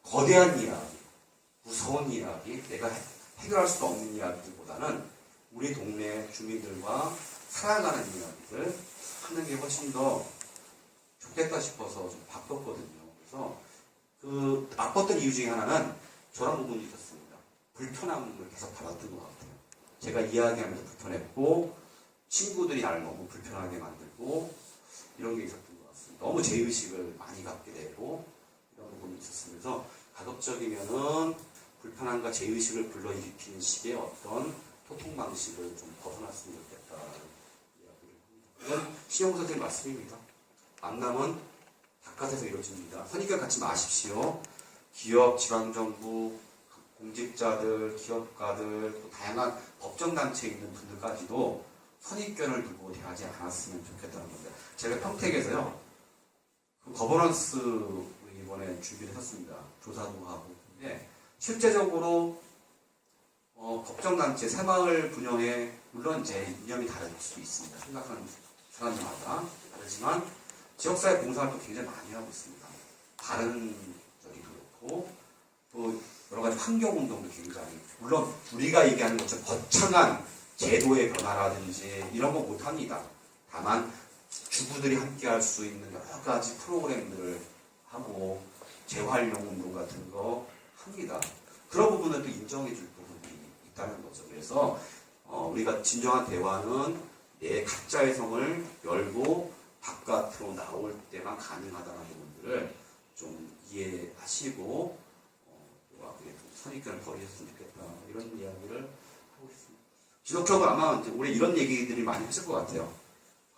거대한 이야기, 무서운 이야기, 내가 해결할 수 없는 이야기보다는 우리 동네 주민들과 살아가는 이야기를 하는 게 훨씬 더 좋겠다 싶어서 좀 바꿨거든요. 그래서 그 바꿨던 이유 중에 하나는 저런 부분이 있었습니다. 불편함을 계속 받았던 것 같아요. 제가 이야기하면서 불편했고 친구들이 나를 너무 불편하게 만들고 이런 게 있었던 것 같습니다. 너무 제의식을 많이 갖게 되고 이런 부분이 있었으면서 가급적이면은 불편함과 제의식을 불러일으키는 식의 어떤 소통 방식을 좀 벗어났으면 좋겠다는 이야기를 합니다. 이건 신영구 선생님 말씀입니다. 만남은 바깥에서 이루어집니다. 선입견 갖지 마십시오. 기업, 지방정부, 공직자들, 기업가들, 또 다양한 법정단체에 있는 분들까지도 선입견을 두고 대하지 않았으면 좋겠다는 겁니다. 제가 평택에서요, 그 거버넌스 이번에 준비를 했습니다. 조사도 하고. 근데 실제적으로 법정단체, 새마을 분야에 물론 제 이념이 다를 수도 있습니다. 생각하는 사람들마다 다르지만 지역사회 봉사활동 굉장히 많이 하고 있습니다. 다른 적이 그렇고 또 여러 가지 환경운동도 굉장히 물론 우리가 얘기하는 것처럼 거창한 제도의 변화라든지 이런 거 못합니다. 다만 주부들이 함께 할 수 있는 여러 가지 프로그램들을 하고 재활용 운동 같은 거 합니다. 그런 부분을 또 인정해 줄 부분이 있다는 거죠. 그래서 우리가 진정한 대화는 내 각자의 성을 열고 바깥으로 나올 때만 가능하다는 부분들을 좀 이해하시고 선입견을 버리셨으면 좋겠다. 이런 이야기를 하고 있습니다. 지속적으로 아마 이제 올해 이런 얘기들이 많이 하실 것 같아요.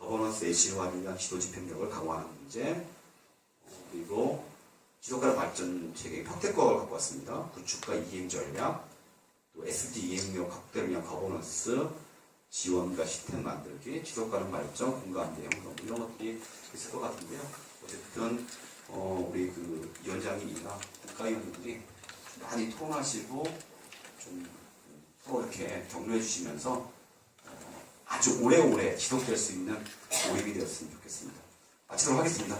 거버넌스의 실화를 위한 지도 집행력을 강화하는 문제, 그리고 지속가능 발전 체계 평택과를 갖고 왔습니다. 구축과 이행 전략, 또 SD 이행력 확대를 위한 거버넌스, 지원과 시스템 만들기, 지속가능 발전, 공감대 형성 이런 것들이 있을 것 같은데요. 어쨌든 우리 그 위원장님이나 국가위원들이 많이 토론하시고 좀 서로 이렇게 격려해 주시면서 아주 오래오래 지속될 수 있는 모임이 되었으면 좋겠습니다. 마치도록 하겠습니다.